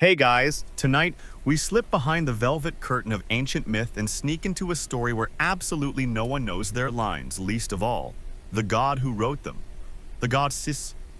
Hey guys, tonight we slip behind the velvet curtain of ancient myth and sneak into a story where absolutely no one knows their lines, least of all the god who wrote them. The god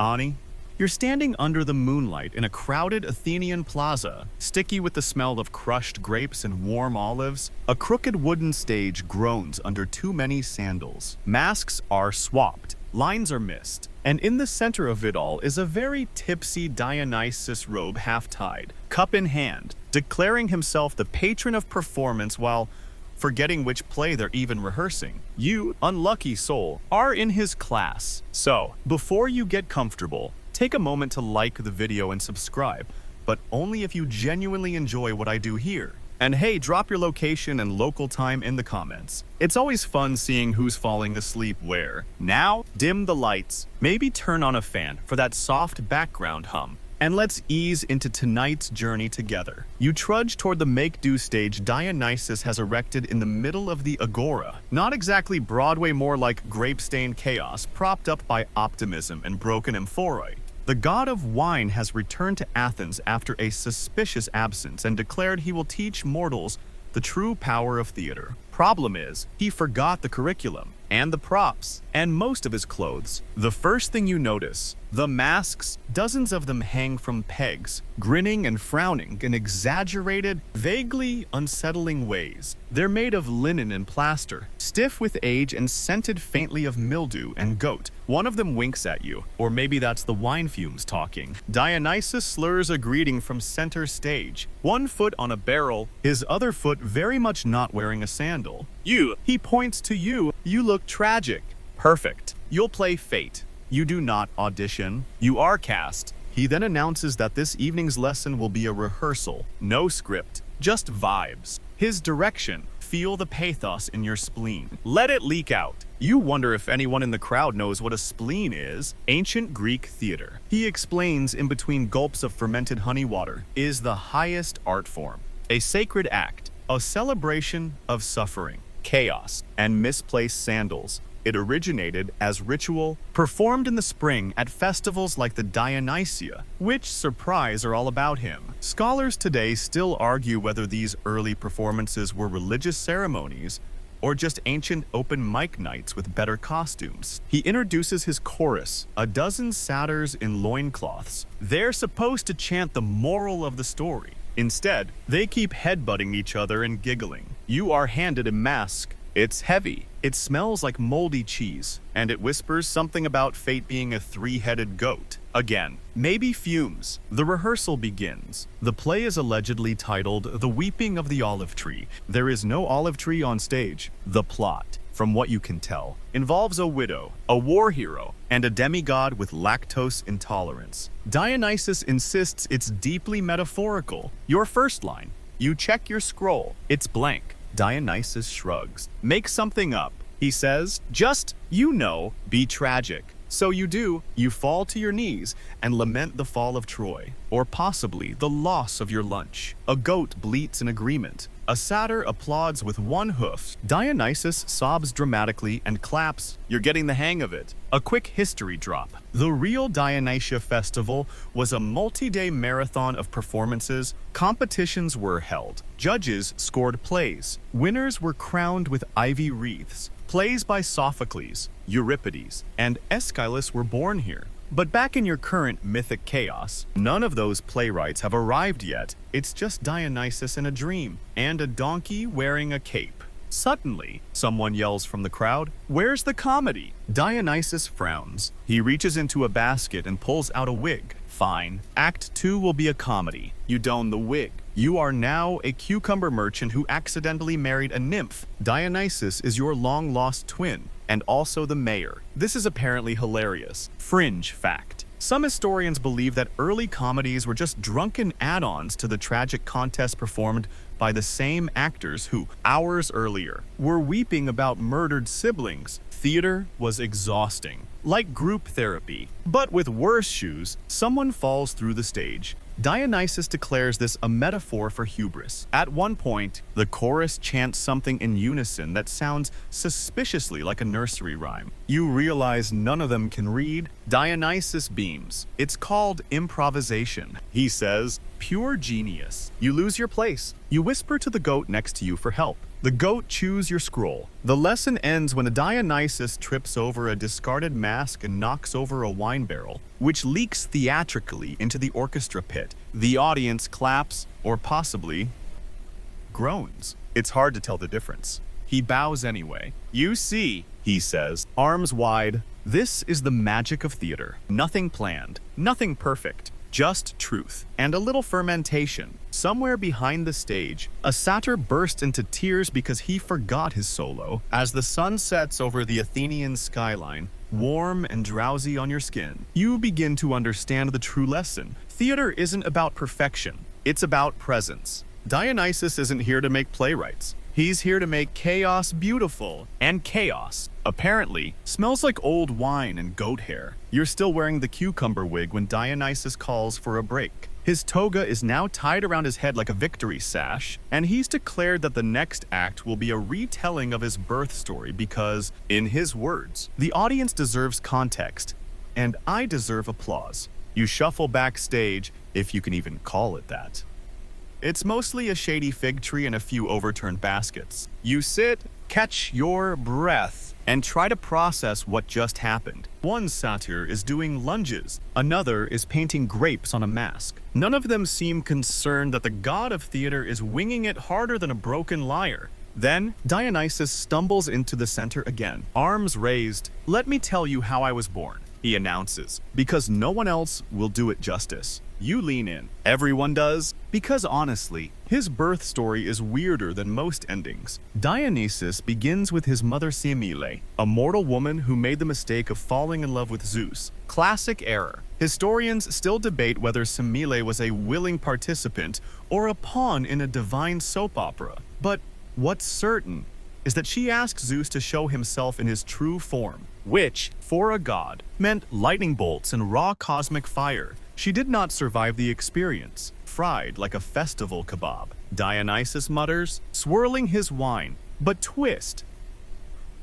Ani. You're standing under the moonlight in a crowded Athenian plaza, sticky with the smell of crushed grapes and warm olives. A crooked wooden stage groans under too many sandals. Masks are swapped, lines are missed, and in the center of it all is a very tipsy Dionysus robe half-tied, cup in hand, declaring himself the patron of performance while forgetting which play they're even rehearsing. You, unlucky soul, are in his class. So, before you get comfortable, take a moment to like the video and subscribe, but only if you genuinely enjoy what I do here. And hey, drop your location and local time in the comments. It's always fun seeing who's falling asleep where. Now, dim the lights, maybe turn on a fan for that soft background hum, and let's ease into tonight's journey together. You trudge toward the make-do stage Dionysus has erected in the middle of the agora. Not exactly Broadway, more like grape-stained chaos, propped up by optimism and broken amphoroi. The god of wine has returned to Athens after a suspicious absence and declared he will teach mortals the true power of theater. Problem is, he forgot the curriculum, and the props, and most of his clothes. The first thing you notice, the masks, dozens of them hang from pegs, grinning and frowning in exaggerated, vaguely unsettling ways. They're made of linen and plaster, stiff with age and scented faintly of mildew and goat. One of them winks at you, or maybe that's the wine fumes talking. Dionysus slurs a greeting from center stage, one foot on a barrel, his other foot very much not wearing a sandal. He points to you. You look tragic. Perfect. You'll play Fate. You do not audition. You are cast. He then announces that this evening's lesson will be a rehearsal. No script, just vibes. His direction. Feel the pathos in your spleen. Let it leak out. You wonder if anyone in the crowd knows what a spleen is. Ancient Greek theater, he explains in between gulps of fermented honey water, is the highest art form. A sacred act. A celebration of suffering, chaos, and misplaced sandals. It originated as ritual, performed in the spring at festivals like the Dionysia, which, surprise, are all about him. Scholars today still argue whether these early performances were religious ceremonies or just ancient open mic nights with better costumes. He introduces his chorus, a dozen satyrs in loincloths. They're supposed to chant the moral of the story. Instead, they keep headbutting each other and giggling. You are handed a mask. It's heavy, it smells like moldy cheese, and it whispers something about fate being a three-headed goat. Again, maybe fumes. The rehearsal begins. The play is allegedly titled The Weeping of the Olive Tree. There is no olive tree on stage. The plot, from what you can tell, involves a widow, a war hero, and a demigod with lactose intolerance. Dionysus insists it's deeply metaphorical. Your first line, you check your scroll, it's blank. Dionysus shrugs. Make something up. He says, just, be tragic. So you do. You fall to your knees and lament the fall of Troy, or possibly the loss of your lunch. A goat bleats in agreement. A satyr applauds with one hoof. Dionysus sobs dramatically and claps. You're getting the hang of it. A quick history drop. The real Dionysia Festival was a multi-day marathon of performances. Competitions were held. Judges scored plays. Winners were crowned with ivy wreaths. Plays by Sophocles, Euripides, and Aeschylus were born here. But back in your current mythic chaos, none of those playwrights have arrived yet. It's just Dionysus in a dream, and a donkey wearing a cape. Suddenly, someone yells from the crowd, "Where's the comedy?" Dionysus frowns. He reaches into a basket and pulls out a wig. Fine. Act 2 will be a comedy. You don the wig. You are now a cucumber merchant who accidentally married a nymph. Dionysus is your long-lost twin, and also the mayor. This is apparently hilarious. Fringe fact. Some historians believe that early comedies were just drunken add-ons to the tragic contest performed by the same actors who, hours earlier, were weeping about murdered siblings. Theater was exhausting, like group therapy. But with worse shoes, someone falls through the stage. Dionysus declares this a metaphor for hubris. At one point, the chorus chants something in unison that sounds suspiciously like a nursery rhyme. You realize none of them can read. Dionysus beams. It's called improvisation. He says, "Pure genius." You lose your place. You whisper to the goat next to you for help. The goat chews your scroll. The lesson ends when a Dionysus trips over a discarded mask and knocks over a wine barrel, which leaks theatrically into the orchestra pit. The audience claps, or possibly groans. It's hard to tell the difference. He bows anyway. "You see," he says, arms wide, "this is the magic of theater. Nothing planned, nothing perfect. Just truth, and a little fermentation. Somewhere behind the stage, a satyr bursts into tears because he forgot his solo. As the sun sets over the Athenian skyline, warm and drowsy on your skin, you begin to understand the true lesson. Theater isn't about perfection, it's about presence. Dionysus isn't here to make playwrights. He's here to make chaos beautiful, and chaos, apparently, smells like old wine and goat hair. You're still wearing the cucumber wig when Dionysus calls for a break. His toga is now tied around his head like a victory sash, and he's declared that the next act will be a retelling of his birth story because, in his words, the audience deserves context, and I deserve applause. You shuffle backstage, if you can even call it that. It's mostly a shady fig tree and a few overturned baskets. You sit, catch your breath, and try to process what just happened. One satyr is doing lunges, another is painting grapes on a mask. None of them seem concerned that the god of theater is winging it harder than a broken lyre. Then, Dionysus stumbles into the center again, arms raised. "Let me tell you how I was born," he announces, because no one else will do it justice. You lean in. Everyone does, because honestly, his birth story is weirder than most endings. Dionysus begins with his mother Semele, a mortal woman who made the mistake of falling in love with Zeus. Classic error. Historians still debate whether Semele was a willing participant or a pawn in a divine soap opera. But what's certain is that she asked Zeus to show himself in his true form, which, for a god, meant lightning bolts and raw cosmic fire. She did not survive the experience, fried like a festival kebab. Dionysus mutters, swirling his wine, but twist.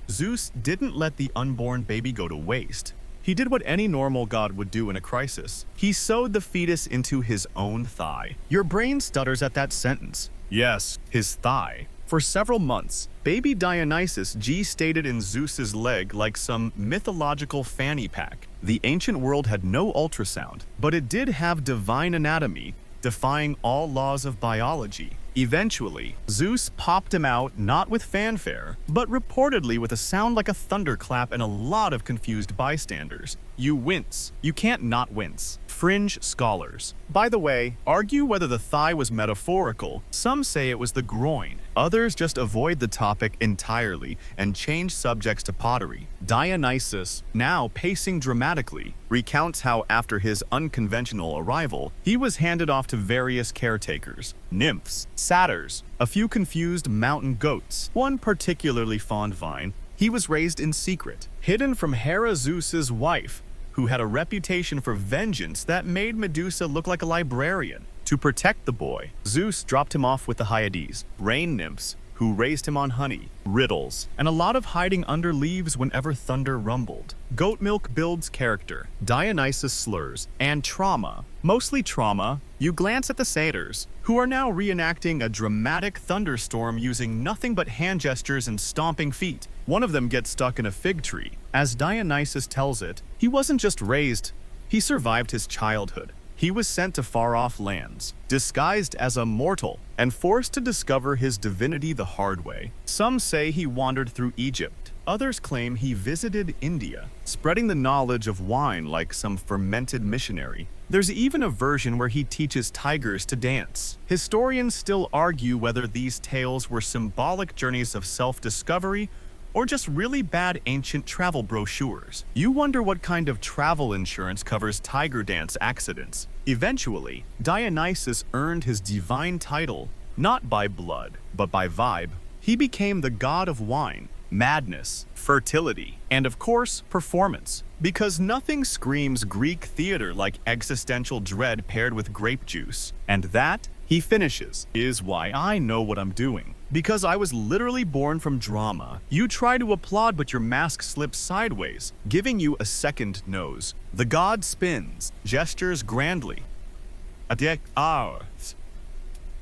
Zeus didn't let the unborn baby go to waste. He did what any normal god would do in a crisis. He sewed the fetus into his own thigh. Your brain stutters at that sentence. Yes, his thigh. For several months, baby Dionysus gestated in Zeus's leg like some mythological fanny pack. The ancient world had no ultrasound, but it did have divine anatomy, defying all laws of biology. Eventually, Zeus popped him out not with fanfare, but reportedly with a sound like a thunderclap and a lot of confused bystanders. You wince. You can't not wince. Fringe scholars, by the way, argue whether the thigh was metaphorical. Some say it was the groin. Others just avoid the topic entirely and change subjects to pottery. Dionysus, now pacing dramatically, recounts how after his unconventional arrival, he was handed off to various caretakers, nymphs, satyrs, a few confused mountain goats, one particularly fond vine. He was raised in secret, hidden from Hera, Zeus's wife, who had a reputation for vengeance that made Medusa look like a librarian. To protect the boy, Zeus dropped him off with the Hyades, rain nymphs, who raised him on honey, riddles, and a lot of hiding under leaves whenever thunder rumbled. Goat milk builds character, Dionysus slurs, and trauma. Mostly trauma. You glance at the satyrs, who are now reenacting a dramatic thunderstorm using nothing but hand gestures and stomping feet. One of them gets stuck in a fig tree. As Dionysus tells it, he wasn't just raised, he survived his childhood. He was sent to far-off lands, disguised as a mortal, and forced to discover his divinity the hard way. Some say he wandered through Egypt. Others claim he visited India, spreading the knowledge of wine like some fermented missionary. There's even a version where he teaches tigers to dance. Historians still argue whether these tales were symbolic journeys of self-discovery or just really bad ancient travel brochures. You wonder what kind of travel insurance covers tiger dance accidents. Eventually, Dionysus earned his divine title, not by blood, but by vibe. He became the god of wine, madness, fertility, and of course, performance. Because nothing screams Greek theater like existential dread paired with grape juice. And that, he finishes, is why I know what I'm doing. Because I was literally born from drama. You try to applaud, but your mask slips sideways, giving you a second nose. The god spins, gestures grandly,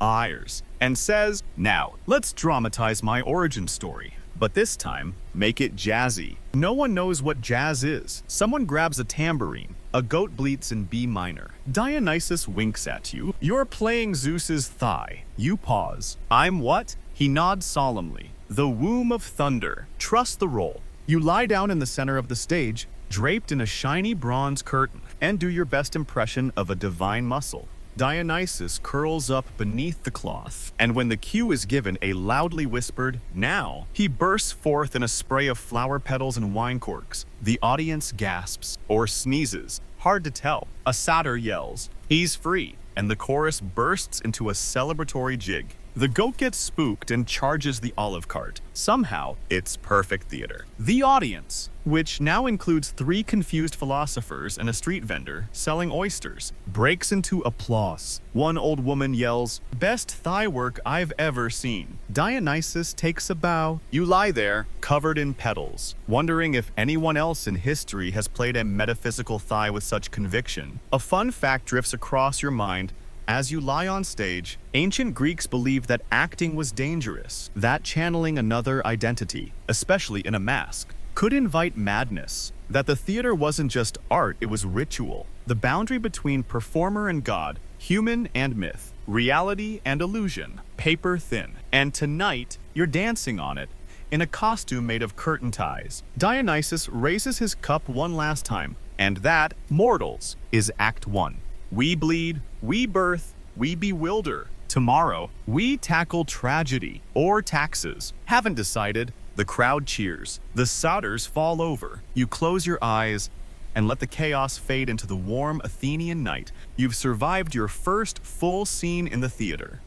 eyes, and says, "Now, let's dramatize my origin story. But this time, make it jazzy." No one knows what jazz is. Someone grabs a tambourine. A goat bleats in B minor. Dionysus winks at you. You're playing Zeus's thigh. You pause. I'm what? He nods solemnly. The womb of thunder. Trust the role. You lie down in the center of the stage, draped in a shiny bronze curtain, and do your best impression of a divine muscle. Dionysus curls up beneath the cloth, and when the cue is given a loudly whispered, "Now," he bursts forth in a spray of flower petals and wine corks. The audience gasps, or sneezes, hard to tell. A satyr yells, "He's free," and the chorus bursts into a celebratory jig. The goat gets spooked and charges the olive cart. Somehow, it's perfect theater. The audience, which now includes 3 confused philosophers and a street vendor selling oysters, breaks into applause. One old woman yells, "Best thigh work I've ever seen." Dionysus takes a bow. You lie there, covered in petals, wondering if anyone else in history has played a metaphysical thigh with such conviction. A fun fact drifts across your mind. As you lie on stage, ancient Greeks believed that acting was dangerous, that channeling another identity, especially in a mask, could invite madness, that the theater wasn't just art, it was ritual. The boundary between performer and god, human and myth, reality and illusion, paper thin. And tonight, you're dancing on it, in a costume made of curtain ties. Dionysus raises his cup one last time, and that, mortals, is Act 1. We bleed, we birth, we bewilder. Tomorrow, we tackle tragedy or taxes. Haven't decided. The crowd cheers. The satyrs fall over. You close your eyes and let the chaos fade into the warm Athenian night. You've survived your first full scene in the theater.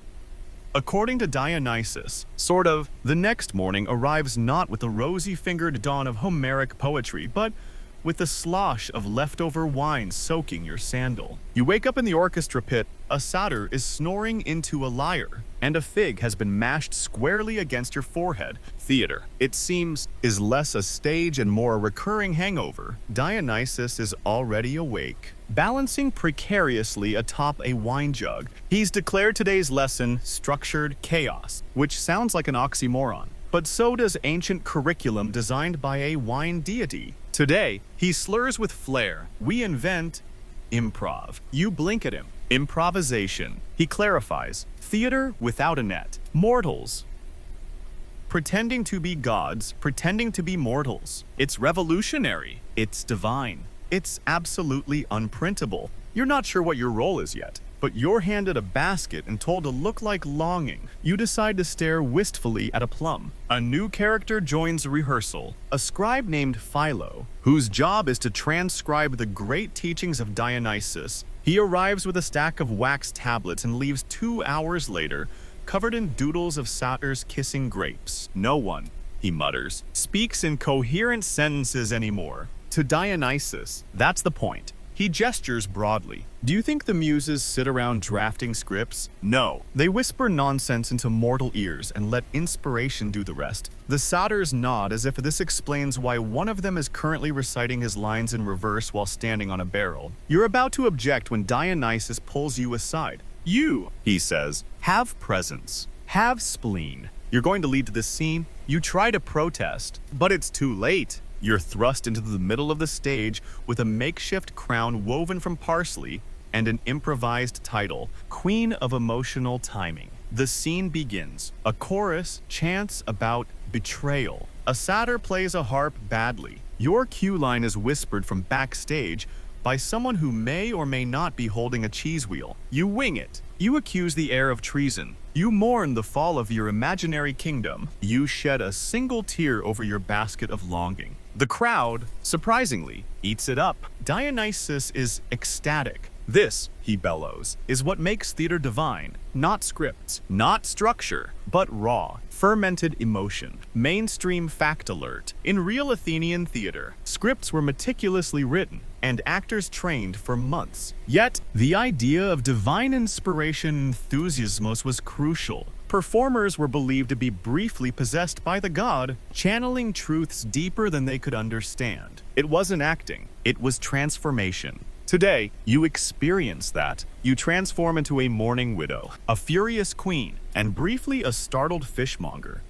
According to Dionysus, the next morning arrives not with the rosy-fingered dawn of Homeric poetry, but with the slosh of leftover wine soaking your sandal. You wake up in the orchestra pit, a satyr is snoring into a lyre, and a fig has been mashed squarely against your forehead. Theater, it seems, is less a stage and more a recurring hangover. Dionysus is already awake, balancing precariously atop a wine jug. He's declared today's lesson structured chaos, which sounds like an oxymoron. But so does ancient curriculum designed by a wine deity. Today, he slurs with flair. We invent improv. You blink at him. Improvisation. He clarifies. Theater without a net. Mortals. Pretending to be gods, pretending to be mortals. It's revolutionary. It's divine. It's absolutely unprintable. You're not sure what your role is yet, but you're handed a basket and told to look like longing. You decide to stare wistfully at a plum. A new character joins the rehearsal, a scribe named Philo, whose job is to transcribe the great teachings of Dionysus. He arrives with a stack of wax tablets and leaves 2 hours later, covered in doodles of satyrs kissing grapes. No one, he mutters, speaks in coherent sentences anymore. To Dionysus, that's the point. He gestures broadly. Do you think the muses sit around drafting scripts? No. They whisper nonsense into mortal ears and let inspiration do the rest. The satyrs nod as if this explains why one of them is currently reciting his lines in reverse while standing on a barrel. You're about to object when Dionysus pulls you aside. You, he says, have presence, have spleen. You're going to lead to this scene. You try to protest, but it's too late. You're thrust into the middle of the stage with a makeshift crown woven from parsley and an improvised title, Queen of Emotional Timing. The scene begins. A chorus chants about betrayal. A satyr plays a harp badly. Your cue line is whispered from backstage by someone who may or may not be holding a cheese wheel. You wing it. You accuse the heir of treason. You mourn the fall of your imaginary kingdom. You shed a single tear over your basket of longing. The crowd, surprisingly, eats it up. Dionysus is ecstatic. This, he bellows, is what makes theater divine. Not scripts, not structure, but raw, fermented emotion. Mainstream fact alert. In real Athenian theater, scripts were meticulously written and actors trained for months. Yet, the idea of divine inspiration enthusiasmos was crucial. Performers were believed to be briefly possessed by the god, channeling truths deeper than they could understand. It wasn't acting, it was transformation. Today, you experience that. You transform into a mourning widow, a furious queen, and briefly a startled fishmonger.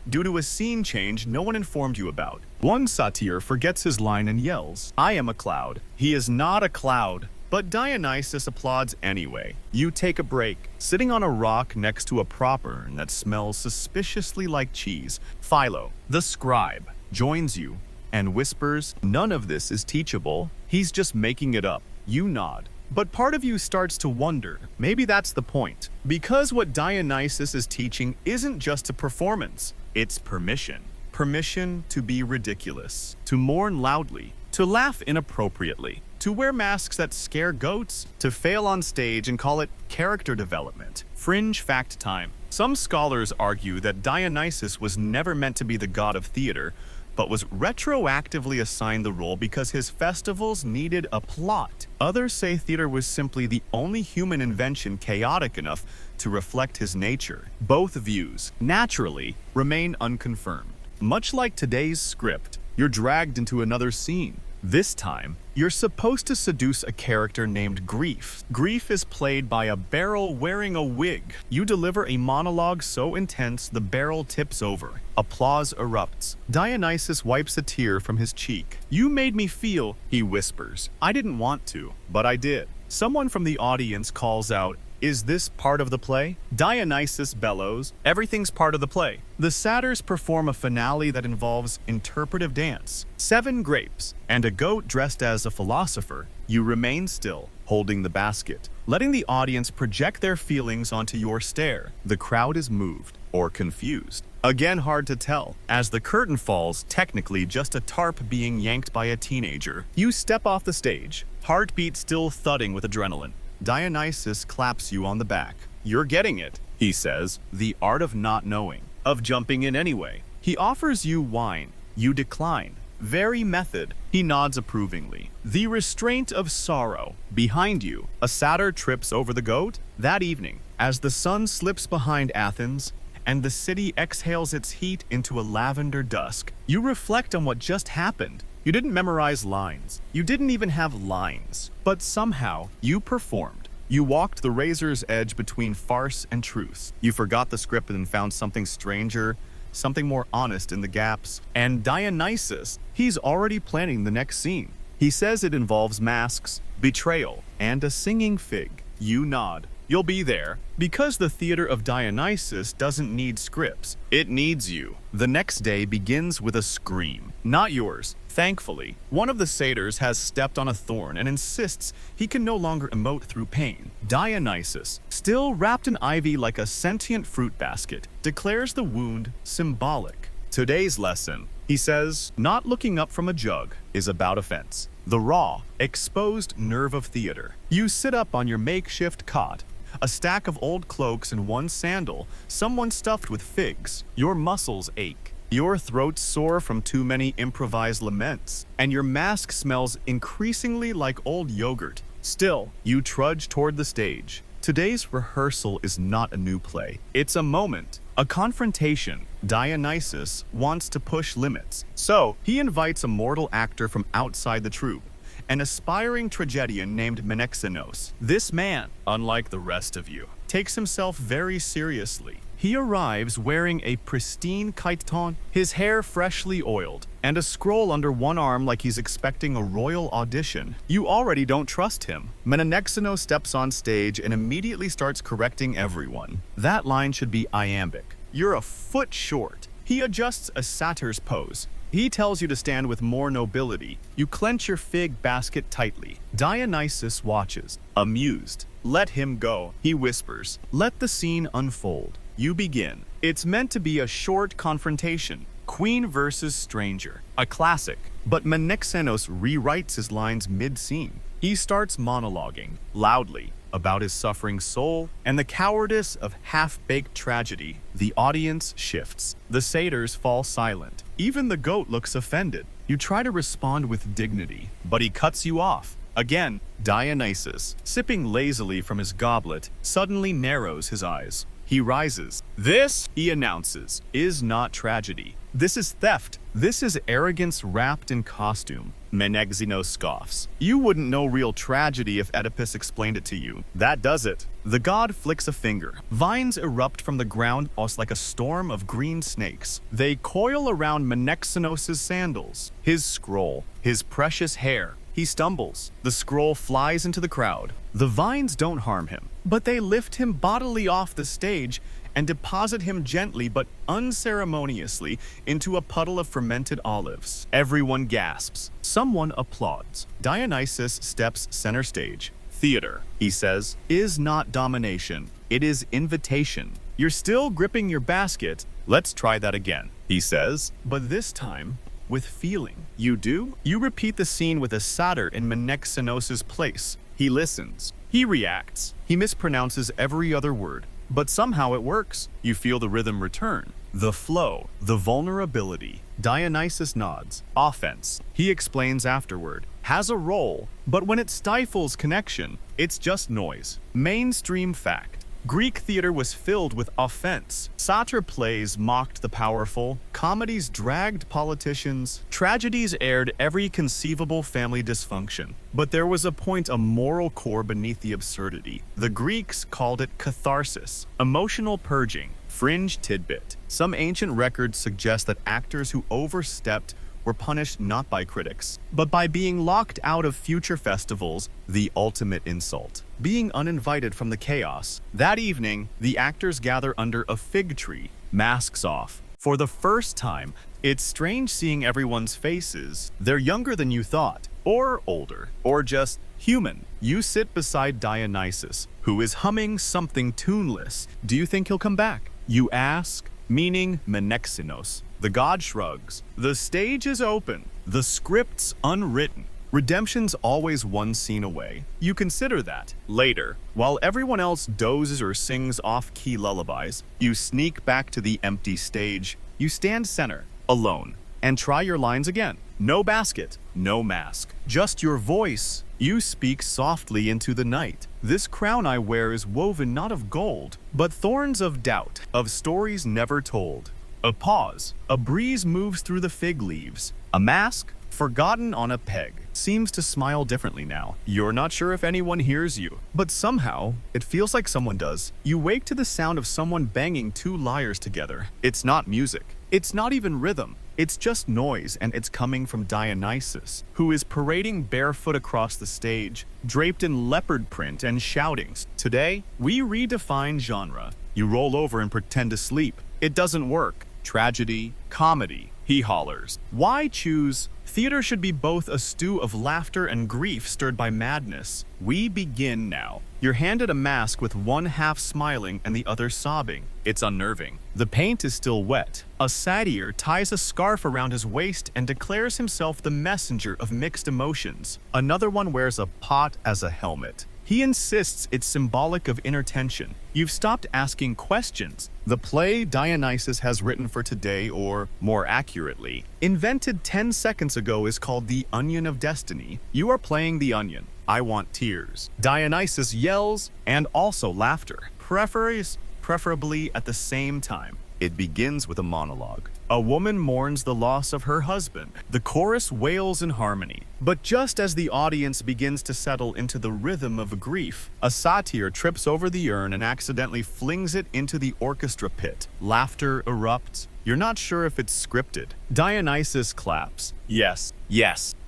Due to a scene change no one informed you about. One satyr forgets his line and yells, "I am a cloud." He is not a cloud, but Dionysus applauds anyway. You take a break, sitting on a rock next to a proper that smells suspiciously like cheese. Philo, the scribe, joins you and whispers, "None of this is teachable. He's just making it up." You nod. But part of you starts to wonder, maybe that's the point. Because what Dionysus is teaching isn't just a performance, it's permission. Permission to be ridiculous, to mourn loudly, to laugh inappropriately, to wear masks that scare goats, to fail on stage and call it character development. Fringe fact time. Some scholars argue that Dionysus was never meant to be the god of theater, but was retroactively assigned the role because his festivals needed a plot. Others say theater was simply the only human invention chaotic enough to reflect his nature. Both views, naturally, remain unconfirmed. Much like today's script, you're dragged into another scene. This time, you're supposed to seduce a character named Grief. Grief is played by a barrel wearing a wig. You deliver a monologue so intense the barrel tips over. Applause erupts. Dionysus wipes a tear from his cheek. "You made me feel," he whispers. "I didn't want to, but I did." Someone from the audience calls out, "Is this part of the play?" Dionysus bellows, "Everything's part of the play." The satyrs perform a finale that involves interpretive dance, 7 grapes, and a goat dressed as a philosopher. You remain still, holding the basket, letting the audience project their feelings onto your stare. The crowd is moved or confused. Again, hard to tell. As the curtain falls, technically just a tarp being yanked by a teenager. You step off the stage, heartbeat still thudding with adrenaline. Dionysus claps you on the back. "You're getting it," he says, "the art of not knowing, of jumping in anyway." He offers you wine. You decline. Very method. He nods approvingly. The restraint of sorrow. Behind you, a satyr trips over the goat. That evening, as the sun slips behind Athens, and the city exhales its heat into a lavender dusk, you reflect on what just happened. You didn't memorize lines. You didn't even have lines. But somehow, you performed. You walked the razor's edge between farce and truth. You forgot the script and found something stranger, something more honest in the gaps. And Dionysus, he's already planning the next scene. He says it involves masks, betrayal, and a singing fig. You nod. You'll be there. Because the theater of Dionysus doesn't need scripts, it needs you. The next day begins with a scream. Not yours. Thankfully, one of the satyrs has stepped on a thorn and insists he can no longer emote through pain. Dionysus, still wrapped in ivy like a sentient fruit basket, declares the wound symbolic. Today's lesson, he says, not looking up from a jug, is about offense. The raw, exposed nerve of theater. You sit up on your makeshift cot, a stack of old cloaks and one sandal, someone stuffed with figs. Your muscles ache. Your throat's sore from too many improvised laments, and your mask smells increasingly like old yogurt. Still, you trudge toward the stage. Today's rehearsal is not a new play. It's a moment, a confrontation. Dionysus wants to push limits, so he invites a mortal actor from outside the troupe, an aspiring tragedian named Menexenos. This man, unlike the rest of you, takes himself very seriously. He arrives wearing a pristine chiton, his hair freshly oiled, and a scroll under one arm like he's expecting a royal audition. You already don't trust him. Menexenos steps on stage and immediately starts correcting everyone. That line should be iambic. You're a foot short. He adjusts a satyr's pose. He tells you to stand with more nobility. You clench your fig basket tightly. Dionysus watches, amused. "Let him go," he whispers. Let the scene unfold. You begin. It's meant to be a short confrontation. Queen versus stranger. A classic. But Menexenos rewrites his lines mid-scene. He starts monologuing, loudly, about his suffering soul and the cowardice of half-baked tragedy. The audience shifts. The satyrs fall silent. Even the goat looks offended. You try to respond with dignity, but he cuts you off. Again, Dionysus, sipping lazily from his goblet, suddenly narrows his eyes. He rises. This, he announces, is not tragedy. This is theft. This is arrogance wrapped in costume. Menexeno scoffs. You wouldn't know real tragedy if Oedipus explained it to you. That does it. The god flicks a finger. Vines erupt from the ground like a storm of green snakes. They coil around Menexenos' sandals, his scroll, his precious hair. He stumbles. The scroll flies into the crowd. The vines don't harm him, but they lift him bodily off the stage and deposit him gently but unceremoniously into a puddle of fermented olives. Everyone gasps. Someone applauds. Dionysus steps center stage. Theater, he says, is not domination. It is invitation. You're still gripping your basket. Let's try that again, he says, but this time with feeling. You do? You repeat the scene with a satyr in Menexenos' place. He listens. He reacts. He mispronounces every other word. But somehow it works. You feel the rhythm return. The flow. The vulnerability. Dionysus nods. Offense. He explains afterward. Has a role, but when it stifles connection, it's just noise. Mainstream fact. Greek theater was filled with offense. Satyr plays mocked the powerful, comedies dragged politicians, tragedies aired every conceivable family dysfunction. But there was a moral core beneath the absurdity. The Greeks called it catharsis, emotional purging, fringe tidbit. Some ancient records suggest that actors who overstepped were punished not by critics, but by being locked out of future festivals, the ultimate insult. Being uninvited from the chaos. That evening, the actors gather under a fig tree, masks off. For the first time, it's strange seeing everyone's faces. They're younger than you thought, or older, or just human. You sit beside Dionysus, who is humming something tuneless. Do you think he'll come back? You ask, meaning Menexenos. The god shrugs. The stage is open. The script's unwritten. Redemption's always one scene away. You consider that. Later, while everyone else dozes or sings off-key lullabies, you sneak back to the empty stage. You stand center, alone, and try your lines again. No basket, no mask, just your voice. You speak softly into the night. This crown I wear is woven not of gold, but thorns of doubt, of stories never told. A pause. A breeze moves through the fig leaves. A mask, forgotten on a peg, seems to smile differently now. You're not sure if anyone hears you, but somehow, it feels like someone does. You wake to the sound of someone banging two lyres together. It's not music. It's not even rhythm. It's just noise, and it's coming from Dionysus, who is parading barefoot across the stage, draped in leopard print and shouting. Today, we redefine genre. You roll over and pretend to sleep. It doesn't work. Tragedy, comedy, he hollers. Why choose? Theater should be both a stew of laughter and grief stirred by madness. We begin now. You're handed a mask with one half smiling and the other sobbing. It's unnerving. The paint is still wet. A satyr ties a scarf around his waist and declares himself the messenger of mixed emotions. Another one wears a pot as a helmet. He insists it's symbolic of inner tension. You've stopped asking questions. The play Dionysus has written for today, or more accurately, invented 10 seconds ago, is called The Onion of Destiny. You are playing the onion. I want tears. Dionysus yells, and also laughter. Preferably at the same time. It begins with a monologue. A woman mourns the loss of her husband. The chorus wails in harmony. But just as the audience begins to settle into the rhythm of grief, a satyr trips over the urn and accidentally flings it into the orchestra pit. Laughter erupts. You're not sure if it's scripted. Dionysus claps. Yes,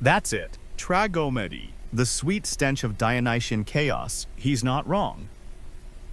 that's it. Tragomedy. The sweet stench of Dionysian chaos. He's not wrong.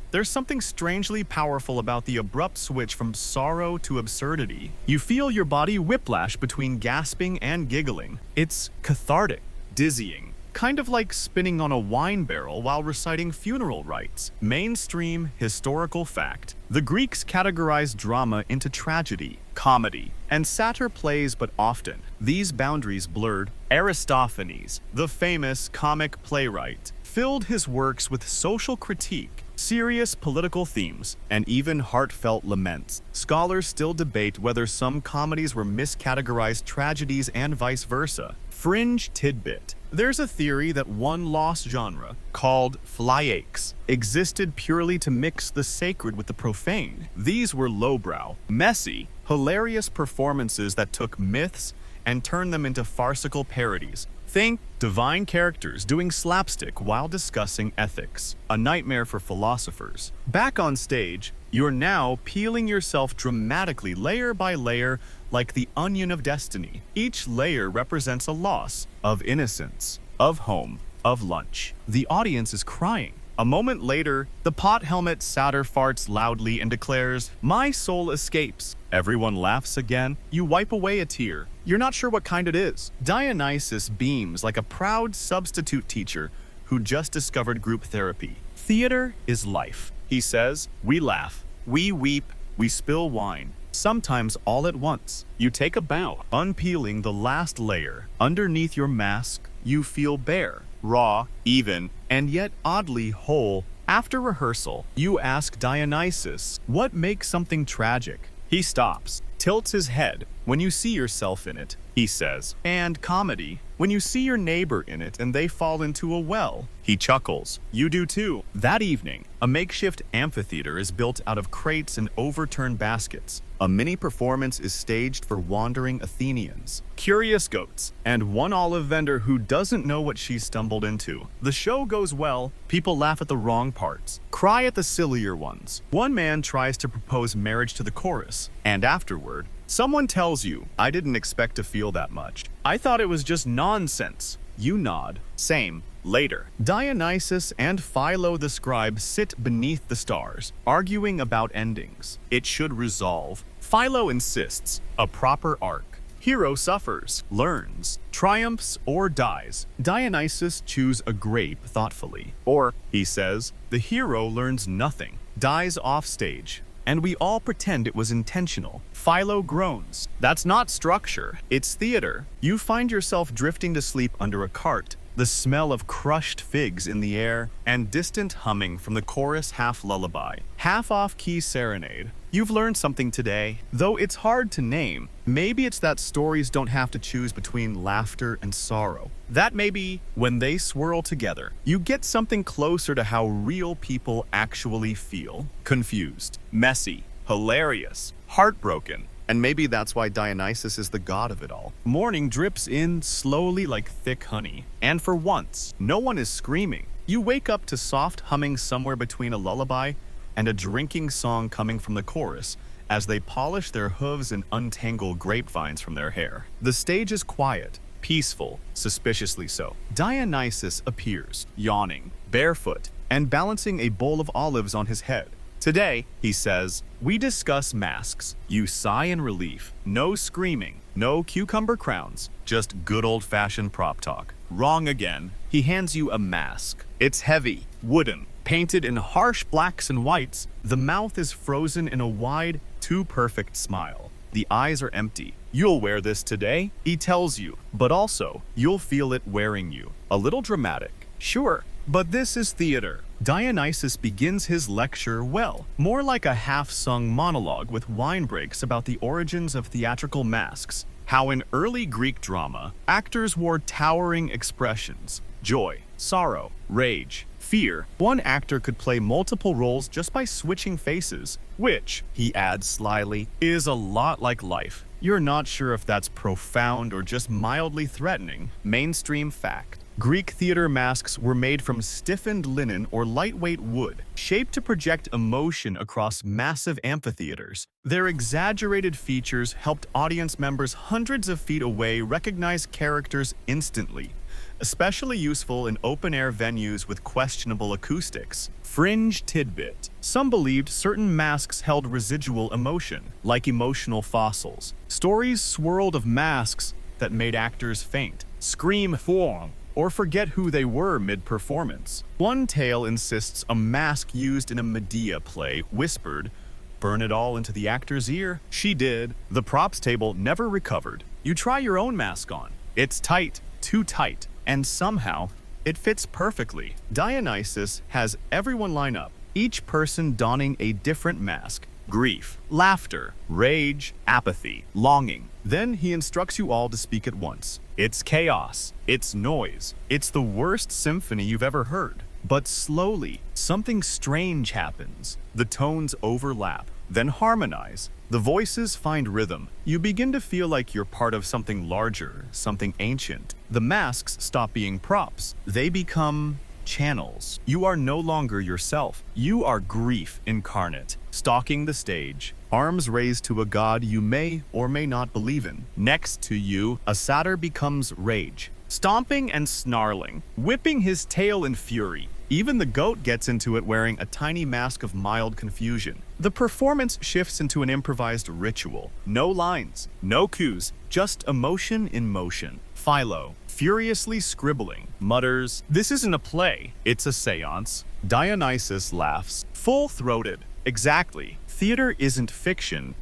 There's something strangely powerful about the abrupt switch from sorrow to absurdity. You feel your body whiplash between gasping and giggling. It's cathartic, dizzying, kind of like spinning on a wine barrel while reciting funeral rites. Mainstream historical fact. The Greeks categorized drama into tragedy, comedy, and satyr plays, but often these boundaries blurred. Aristophanes, the famous comic playwright, filled his works with social critique, serious political themes, and even heartfelt laments. Scholars still debate whether some comedies were miscategorized tragedies and vice versa. Fringe tidbit. There's a theory that one lost genre, called flyakes, existed purely to mix the sacred with the profane. These were lowbrow, messy, hilarious performances that took myths and turned them into farcical parodies. Think divine characters doing slapstick while discussing ethics. A nightmare for philosophers. Back on stage, you're now peeling yourself dramatically layer by layer like the onion of destiny. Each layer represents a loss of innocence, of home, of lunch. The audience is crying. A moment later, the pot helmet satyr farts loudly and declares, "My soul escapes." Everyone laughs again. You wipe away a tear. You're not sure what kind it is. Dionysus beams like a proud substitute teacher who just discovered group therapy. Theater is life, he says. We laugh, we weep, we spill wine. Sometimes all at once. You take a bow, unpeeling the last layer. Underneath your mask, you feel bare, raw, even, and yet oddly whole. After rehearsal, you ask Dionysus, what makes something tragic? He stops, tilts his head. When you see yourself in it, he says. And comedy, when you see your neighbor in it and they fall into a well. He chuckles. You do too. That evening, a makeshift amphitheater is built out of crates and overturned baskets. A mini performance is staged for wandering Athenians, curious goats, and one olive vendor who doesn't know what she's stumbled into. The show goes well. People laugh at the wrong parts, cry at the sillier ones. One man tries to propose marriage to the chorus, and afterward, someone tells you, "I didn't expect to feel that much. I thought it was just nonsense." You nod. Same. Later, Dionysus and Philo the scribe sit beneath the stars, arguing about endings. It should resolve. Philo insists, a proper arc. Hero suffers, learns, triumphs, or dies. Dionysus chews a grape thoughtfully. Or, he says, the hero learns nothing, dies off stage, and we all pretend it was intentional. Philo groans. That's not structure, it's theater. You find yourself drifting to sleep under a cart, the smell of crushed figs in the air, and distant humming from the chorus half lullaby, half off-key serenade. You've learned something today, though it's hard to name. Maybe it's that stories don't have to choose between laughter and sorrow. That maybe, when they swirl together, you get something closer to how real people actually feel. Confused, messy, hilarious, heartbroken. And maybe that's why Dionysus is the god of it all. Morning drips in slowly like thick honey. And for once, no one is screaming. You wake up to soft humming somewhere between a lullaby and a drinking song coming from the chorus as they polish their hooves and untangle grapevines from their hair. The stage is quiet, peaceful, suspiciously so. Dionysus appears, yawning, barefoot, and balancing a bowl of olives on his head. Today, he says, we discuss masks. You sigh in relief. No screaming, no cucumber crowns, just good old-fashioned prop talk. Wrong again. He hands you a mask. It's heavy, wooden, painted in harsh blacks and whites. The mouth is frozen in a wide, too-perfect smile. The eyes are empty. You'll wear this today, he tells you, but also, you'll feel it wearing you. A little dramatic, sure, but this is theater. Dionysus begins his lecture well, more like a half-sung monologue with wine breaks about the origins of theatrical masks, how in early Greek drama, actors wore towering expressions, joy, sorrow, rage, fear. One actor could play multiple roles just by switching faces, which, he adds slyly, is a lot like life. You're not sure if that's profound or just mildly threatening. Mainstream fact. Greek theater masks were made from stiffened linen or lightweight wood, shaped to project emotion across massive amphitheaters. Their exaggerated features helped audience members hundreds of feet away recognize characters instantly, especially useful in open-air venues with questionable acoustics. Fringe tidbit. Some believed certain masks held residual emotion, like emotional fossils. Stories swirled of masks that made actors faint, scream "Huang," or forget who they were mid-performance. One tale insists a mask used in a Medea play whispered, "Burn it all into the actor's ear." She did. The props table never recovered. You try your own mask on. It's tight, too tight, and somehow it fits perfectly. Dionysus has everyone line up, each person donning a different mask. Grief, laughter, rage, apathy, longing. Then he instructs you all to speak at once. It's chaos. It's noise. It's the worst symphony you've ever heard. But slowly, something strange happens. The tones overlap, then harmonize. The voices find rhythm. You begin to feel like you're part of something larger, something ancient. The masks stop being props. They become channels. You are no longer yourself. You are grief incarnate, stalking the stage, arms raised to a god you may or may not believe in. Next to you, a satyr becomes rage, stomping and snarling, whipping his tail in fury. Even the goat gets into it wearing a tiny mask of mild confusion. The performance shifts into an improvised ritual. No lines, no cues, just emotion in motion. Philo, furiously scribbling, mutters, "This isn't a play, it's a seance." Dionysus laughs, full-throated. Exactly. Theater isn't fiction.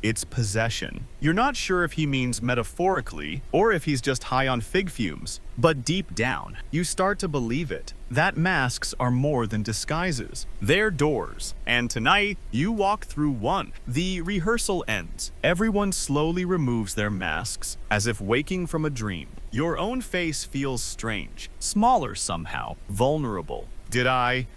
It's possession. You're not sure if he means metaphorically or if he's just high on fig fumes. But deep down, you start to believe it. That masks are more than disguises. They're doors. And tonight, you walk through one. The rehearsal ends. Everyone slowly removes their masks, as if waking from a dream. Your own face feels strange, smaller somehow, vulnerable. Did I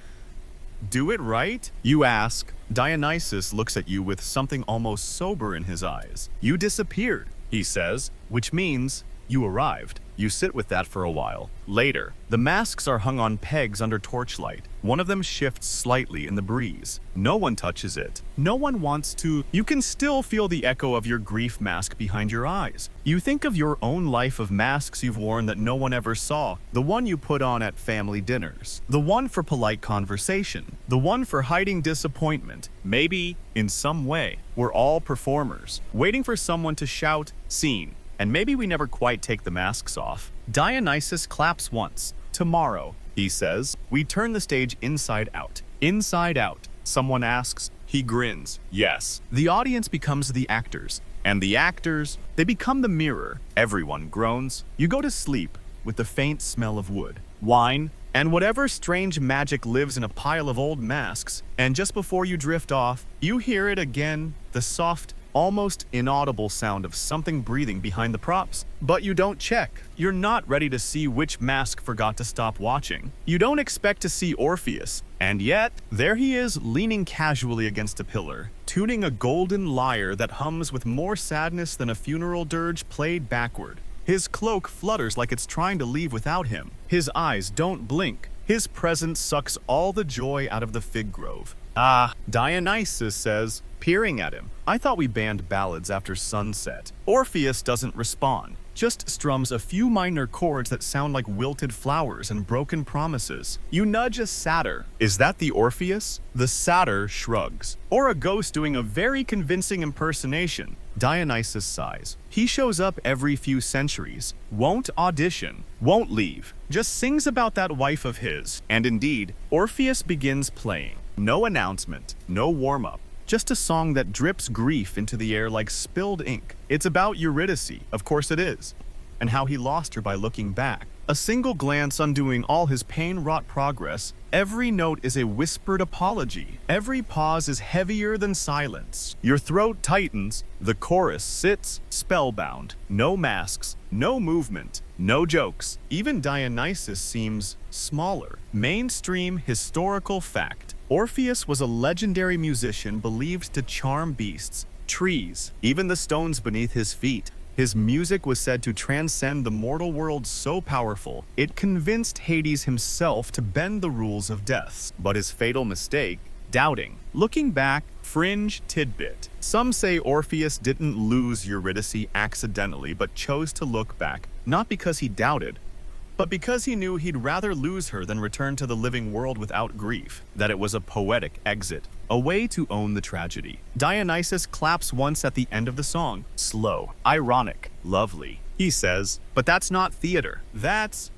do it right? You ask. Dionysus looks at you with something almost sober in his eyes. You disappeared, he says, which means you arrived. You sit with that for a while. Later, the masks are hung on pegs under torchlight. One of them shifts slightly in the breeze. No one touches it. No one wants to. You can still feel the echo of your grief mask behind your eyes. You think of your own life of masks you've worn that no one ever saw. The one you put on at family dinners. The one for polite conversation. The one for hiding disappointment. Maybe, in some way, we're all performers, waiting for someone to shout, "Scene." And maybe we never quite take the masks off. Dionysus claps once. "Tomorrow," he says, "we turn the stage inside out." Inside out. Someone asks. He grins. Yes. The audience becomes the actors. And the actors, they become the mirror. Everyone groans. You go to sleep with the faint smell of wood, wine, and whatever strange magic lives in a pile of old masks. And just before you drift off, you hear it again, the soft, almost inaudible sound of something breathing behind the props. But you don't check. You're not ready to see which mask forgot to stop watching. You don't expect to see Orpheus. And yet, there he is leaning casually against a pillar, tuning a golden lyre that hums with more sadness than a funeral dirge played backward. His cloak flutters like it's trying to leave without him. His eyes don't blink. His presence sucks all the joy out of the fig grove. "Ah," Dionysus says, peering at him. "I thought we banned ballads after sunset." Orpheus doesn't respond, just strums a few minor chords that sound like wilted flowers and broken promises. You nudge a satyr. Is that the Orpheus? The satyr shrugs. Or a ghost doing a very convincing impersonation. Dionysus sighs. He shows up every few centuries, won't audition, won't leave, just sings about that wife of his. And indeed, Orpheus begins playing. No announcement, no warm-up. Just a song that drips grief into the air like spilled ink. It's about Eurydice, of course it is, and how he lost her by looking back. A single glance undoing all his pain-wrought progress. Every note is a whispered apology. Every pause is heavier than silence. Your throat tightens. The chorus sits spellbound. No masks, no movement, no jokes. Even Dionysus seems smaller. Mainstream historical fact. Orpheus was a legendary musician believed to charm beasts, trees, even the stones beneath his feet. His music was said to transcend the mortal world so powerful, it convinced Hades himself to bend the rules of death. But his fatal mistake, doubting. Looking back, fringe tidbit. Some say Orpheus didn't lose Eurydice accidentally, but chose to look back, not because he doubted, but because he knew he'd rather lose her than return to the living world without grief, that it was a poetic exit, a way to own the tragedy. Dionysus claps once at the end of the song, slow, ironic, lovely. He says, but that's not theater, that's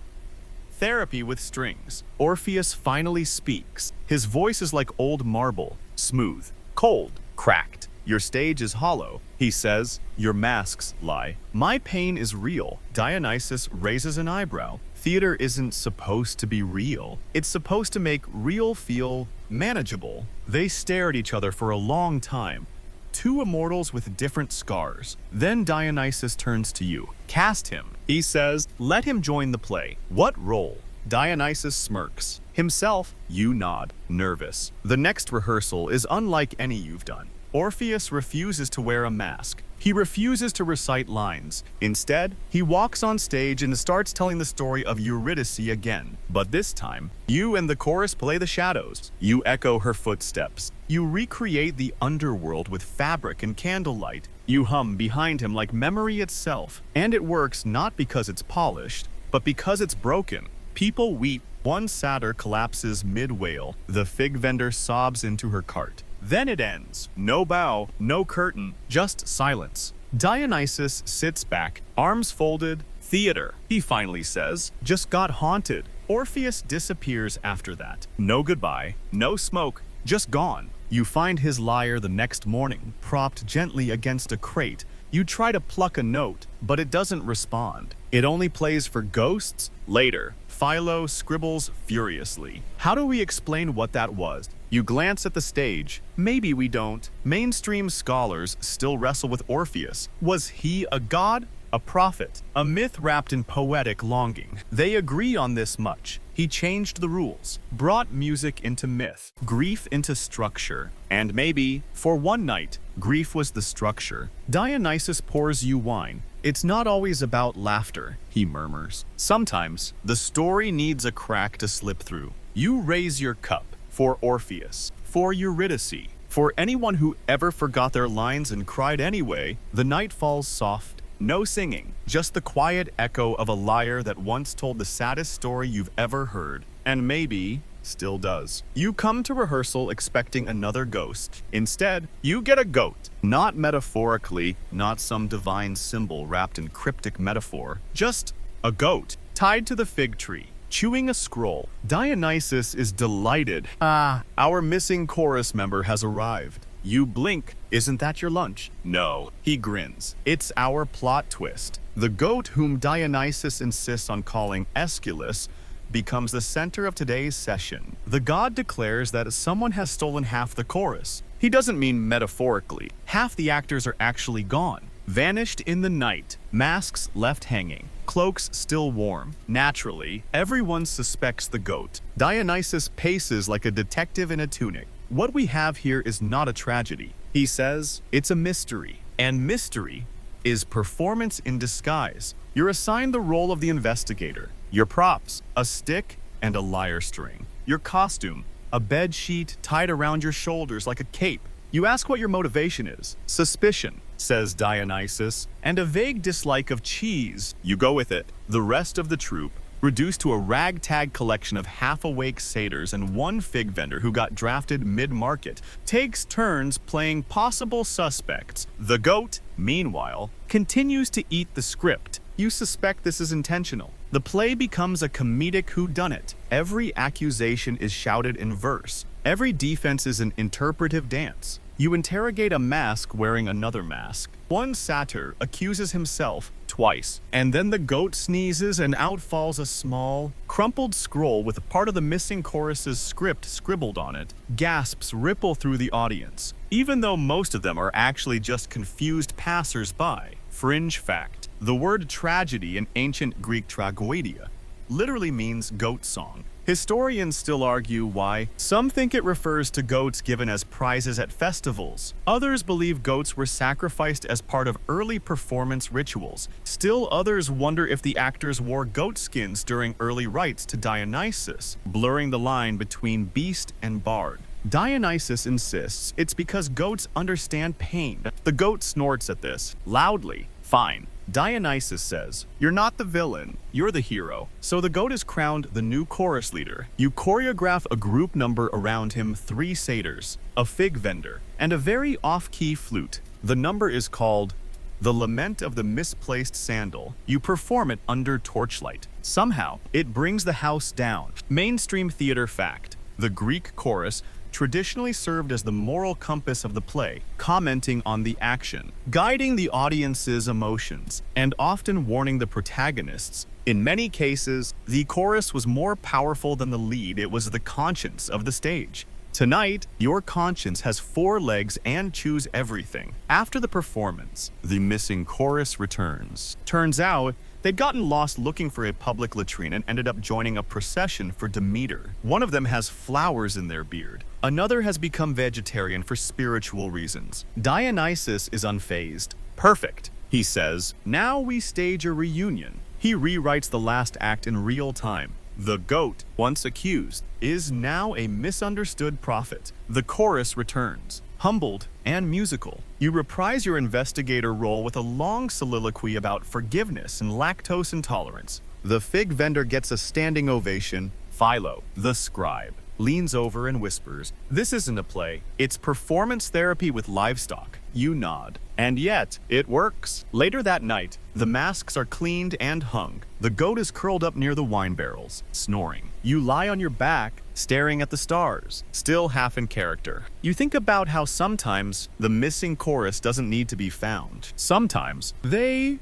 Therapy with strings. Orpheus finally speaks. His voice is like old marble, smooth, cold, cracked. Your stage is hollow, he says. Your masks lie. My pain is real. Dionysus raises an eyebrow. Theater isn't supposed to be real. It's supposed to make real feel manageable. They stare at each other for a long time. Two immortals with different scars. Then Dionysus turns to you. Cast him. He says, let him join the play. What role? Dionysus smirks. Himself, you nod, nervous. The next rehearsal is unlike any you've done. Orpheus refuses to wear a mask. He refuses to recite lines. Instead, he walks on stage and starts telling the story of Eurydice again. But this time, you and the chorus play the shadows. You echo her footsteps. You recreate the underworld with fabric and candlelight. You hum behind him like memory itself. And it works not because it's polished, but because it's broken. People weep. One satyr collapses mid-wail. The fig vendor sobs into her cart. Then it ends. No bow, no curtain, just silence. Dionysus sits back, arms folded. Theater, he finally says, just got haunted. Orpheus disappears after that. No goodbye, no smoke, just gone. You find his lyre the next morning, propped gently against a crate. You try to pluck a note, but it doesn't respond. It only plays for ghosts. Later, Philo scribbles furiously. How do we explain what that was? You glance at the stage. Maybe we don't. Mainstream scholars still wrestle with Orpheus. Was he a god? A prophet? A myth wrapped in poetic longing? They agree on this much. He changed the rules, brought music into myth, grief into structure. And maybe, for one night, grief was the structure. Dionysus pours you wine. It's not always about laughter, he murmurs. Sometimes, the story needs a crack to slip through. You raise your cup. For Orpheus, for Eurydice, for anyone who ever forgot their lines and cried anyway. The night falls soft. No singing, just the quiet echo of a lyre that once told the saddest story you've ever heard, and maybe still does. You come to rehearsal expecting another ghost. Instead, you get a goat. Not metaphorically, not some divine symbol wrapped in cryptic metaphor, just a goat tied to the fig tree, chewing a scroll. Dionysus is delighted. Our missing chorus member has arrived. You blink. Isn't that your lunch? No. He grins. It's our plot twist. The goat, whom Dionysus insists on calling Aeschylus, becomes the center of today's session. The god declares that someone has stolen half the chorus. He doesn't mean metaphorically. Half the actors are actually gone. Vanished in the night. Masks left hanging. Cloaks still warm. Naturally, everyone suspects the goat. Dionysus paces like a detective in a tunic. What we have here is not a tragedy. He says, it's a mystery. And mystery is performance in disguise. You're assigned the role of the investigator. Your props, a stick and a lyre string. Your costume, a bed sheet tied around your shoulders like a cape. You ask what your motivation is. Suspicion, says Dionysus, and a vague dislike of cheese. You go with it. The rest of the troupe, reduced to a ragtag collection of half-awake satyrs and one fig vendor who got drafted mid-market, takes turns playing possible suspects. The goat, meanwhile, continues to eat the script. You suspect this is intentional. The play becomes a comedic whodunit. Every accusation is shouted in verse. Every defense is an interpretive dance. You interrogate a mask wearing another mask. One satyr accuses himself twice, and then the goat sneezes and out falls a small, crumpled scroll with part of the missing chorus's script scribbled on it. Gasps ripple through the audience, even though most of them are actually just confused passers-by. Fringe fact: the word tragedy in ancient Greek tragoedia literally means goat song. Historians still argue why. Some think it refers to goats given as prizes at festivals. Others believe goats were sacrificed as part of early performance rituals. Still others wonder if the actors wore goat skins during early rites to Dionysus, blurring the line between beast and bard. Dionysus insists it's because goats understand pain. The goat snorts at this, loudly. Fine. Dionysus says, you're not the villain, you're the hero. So the goat is crowned the new chorus leader. You choreograph a group number around him: 3 satyrs, a fig vendor, and a very off-key flute. The number is called The Lament of the Misplaced Sandal. You perform it under torchlight. Somehow, it brings the house down. Mainstream theater fact. The Greek chorus traditionally served as the moral compass of the play, commenting on the action, guiding the audience's emotions, and often warning the protagonists. In many cases, the chorus was more powerful than the lead. It was the conscience of the stage. Tonight, your conscience has 4 legs and choose everything. After the performance, the missing chorus returns. Turns out, they'd gotten lost looking for a public latrine and ended up joining a procession for Demeter. One of them has flowers in their beard. Another has become vegetarian for spiritual reasons. Dionysus is unfazed. Perfect, he says. Now we stage a reunion. He rewrites the last act in real time. The goat, once accused, is now a misunderstood prophet. The chorus returns, humbled and musical. You reprise your investigator role with a long soliloquy about forgiveness and lactose intolerance. The fig vendor gets a standing ovation. Philo, the scribe, leans over and whispers, "This isn't a play, it's performance therapy with livestock." You nod. And yet, it works. Later that night, the masks are cleaned and hung. The goat is curled up near the wine barrels, snoring. You lie on your back, staring at the stars, still half in character. You think about how sometimes the missing chorus doesn't need to be found. Sometimes they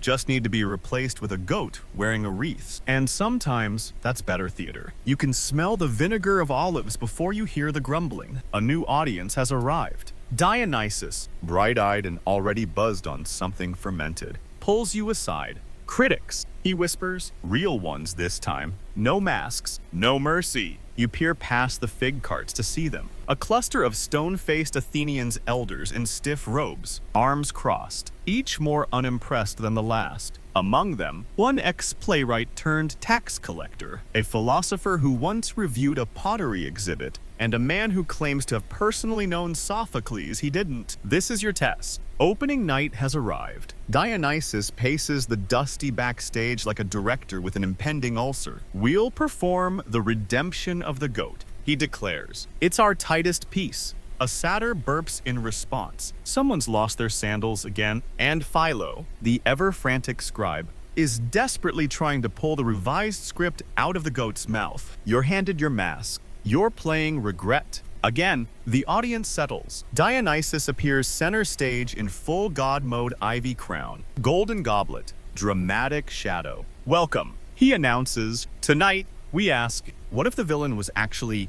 just need to be replaced with a goat wearing a wreath. And sometimes that's better theater. You can smell the vinegar of olives before you hear the grumbling. A new audience has arrived. Dionysus, bright-eyed and already buzzed on something fermented, pulls you aside. "Critics," he whispers, "real ones this time. No masks, no mercy." You peer past the fig carts to see them. A cluster of stone-faced Athenians elders in stiff robes, arms crossed, each more unimpressed than the last. Among them, one ex-playwright turned tax collector, a philosopher who once reviewed a pottery exhibit, and a man who claims to have personally known Sophocles. He didn't. This is your test. Opening night has arrived. Dionysus paces the dusty backstage like a director with an impending ulcer. "We'll perform the redemption of the goat," he declares. "It's our tightest piece." A satyr burps in response. Someone's lost their sandals again, and Philo, the ever-frantic scribe, is desperately trying to pull the revised script out of the goat's mouth. You're handed your mask. You're playing regret. Again, the audience settles. Dionysus appears center stage in full god mode, ivy crown, golden goblet, dramatic shadow. "Welcome," he announces. "Tonight, we ask, what if the villain was actually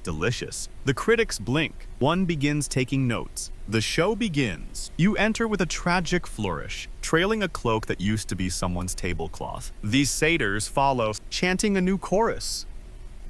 delicious?" The critics blink. One begins taking notes. The show begins. You enter with a tragic flourish, trailing a cloak that used to be someone's tablecloth. These satyrs follow, chanting a new chorus.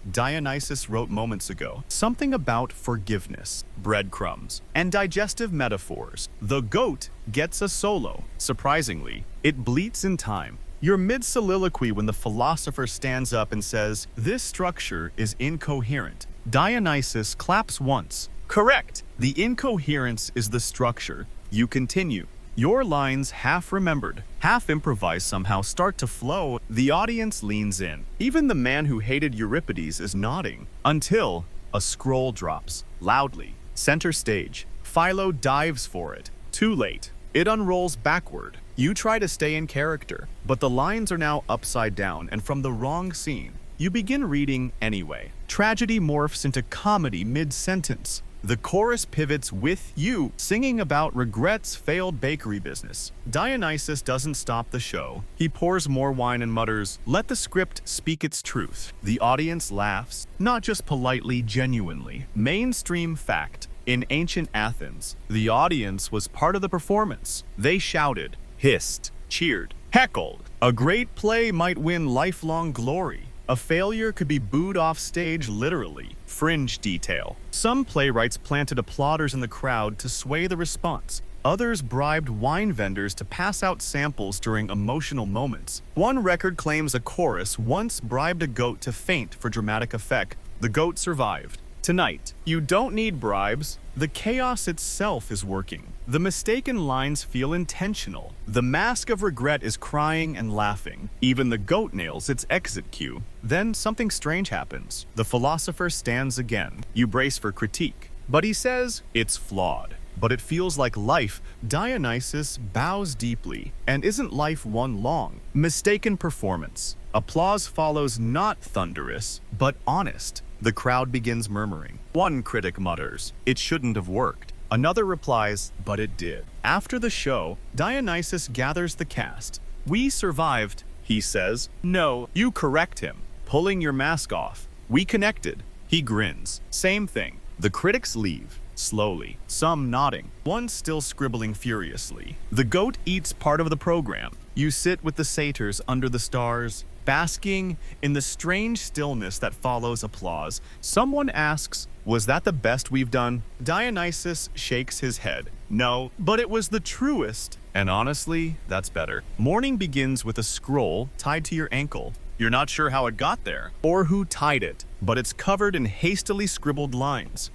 Dionysus wrote moments ago, something about forgiveness, breadcrumbs, and digestive metaphors. The goat gets a solo. Surprisingly, it bleats in time. You're mid-soliloquy when the philosopher stands up and says, "This structure is incoherent." Dionysus claps once. Correct! The incoherence is the structure. You continue. Your lines, half remembered, half improvised, somehow start to flow. The audience leans in. Even the man who hated Euripides is nodding. Until a scroll drops, loudly. Center stage. Philo dives for it. Too late. It unrolls backward. You try to stay in character, but the lines are now upside down and from the wrong scene. You begin reading anyway. Tragedy morphs into comedy mid-sentence. The chorus pivots with you, singing about regrets, failed bakery business. Dionysus doesn't stop the show. He pours more wine and mutters, "Let the script speak its truth." The audience laughs, not just politely, genuinely. Mainstream fact. In ancient Athens, the audience was part of the performance. They shouted, hissed, cheered, heckled. A great play might win lifelong glory. A failure could be booed off stage literally. Fringe detail. Some playwrights planted applauders in the crowd to sway the response. Others bribed wine vendors to pass out samples during emotional moments. One record claims a chorus once bribed a goat to faint for dramatic effect. The goat survived. Tonight, you don't need bribes. The chaos itself is working. The mistaken lines feel intentional. The mask of regret is crying and laughing. Even the goat nails its exit cue. Then something strange happens. The philosopher stands again. You brace for critique. But he says, it's flawed. but it feels like life. Dionysus bows deeply, and isn't life one long? Mistaken performance. Applause follows, not thunderous, but honest. The crowd begins murmuring. One critic mutters, "It shouldn't have worked." Another replies, "But it did." After the show, Dionysus gathers the cast. "We survived," he says. "No, you," correct him, pulling your mask off. "We connected." He grins. "Same thing." The critics leave, slowly, some nodding, one still scribbling furiously. The goat eats part of the program. You sit with the satyrs under the stars, basking in the strange stillness that follows applause. Someone asks, "Was that the best we've done?" Dionysus shakes his head. "No, but it was the truest. And honestly, that's better." Morning begins with a scroll tied to your ankle. You're not sure how it got there, or who tied it, but it's covered in hastily scribbled lines.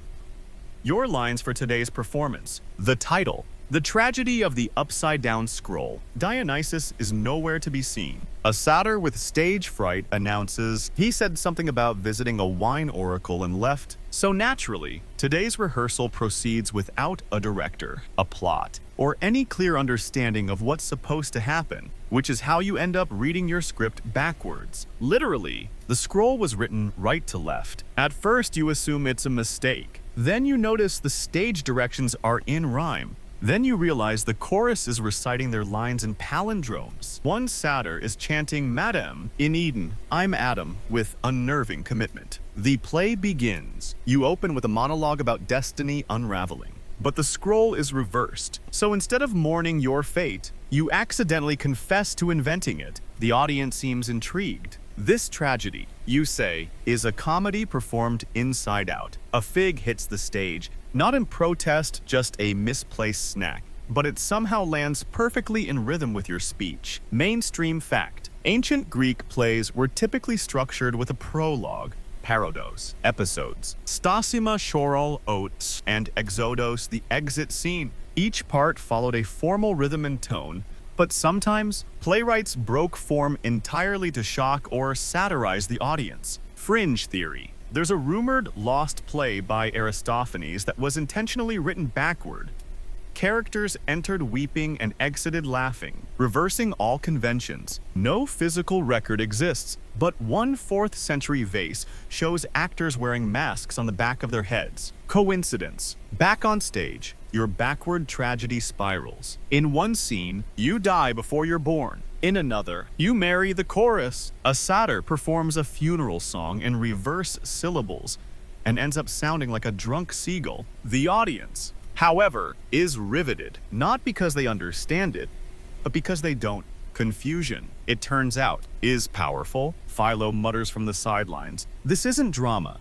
Your lines for today's performance. The title, "The Tragedy of the Upside-Down Scroll." Dionysus is nowhere to be seen. A satyr with stage fright announces he said something about visiting a wine oracle and left. So naturally, today's rehearsal proceeds without a director, a plot, or any clear understanding of what's supposed to happen, which is how you end up reading your script backwards. Literally, the scroll was written right to left. At first, you assume it's a mistake. Then you notice the stage directions are in rhyme. Then you realize the chorus is reciting their lines in palindromes. One satyr is chanting "Madam, in Eden, I'm Adam," with unnerving commitment. The play begins. You open with a monologue about destiny unraveling. But the scroll is reversed. So instead of mourning your fate, you accidentally confess to inventing it. The audience seems intrigued. This tragedy, you say, is a comedy performed inside out. A fig hits the stage, not in protest, just a misplaced snack. But it somehow lands perfectly in rhythm with your speech. Mainstream fact. Ancient Greek plays were typically structured with a prologue, parodos, episodes, stasima, choral, odes, and exodos, the exit scene. Each part followed a formal rhythm and tone, but sometimes playwrights broke form entirely to shock or satirize the audience. Fringe theory. There's a rumored lost play by Aristophanes that was intentionally written backward. Characters entered weeping and exited laughing, reversing all conventions. No physical record exists, but one 4th century vase shows actors wearing masks on the back of their heads. Coincidence. Back on stage, your backward tragedy spirals. In one scene, you die before you're born. In another, you marry the chorus. A satyr performs a funeral song in reverse syllables and ends up sounding like a drunk seagull. The audience, however, is riveted, not because they understand it, but because they don't. Confusion, it turns out, is powerful. Philo mutters from the sidelines. This isn't drama.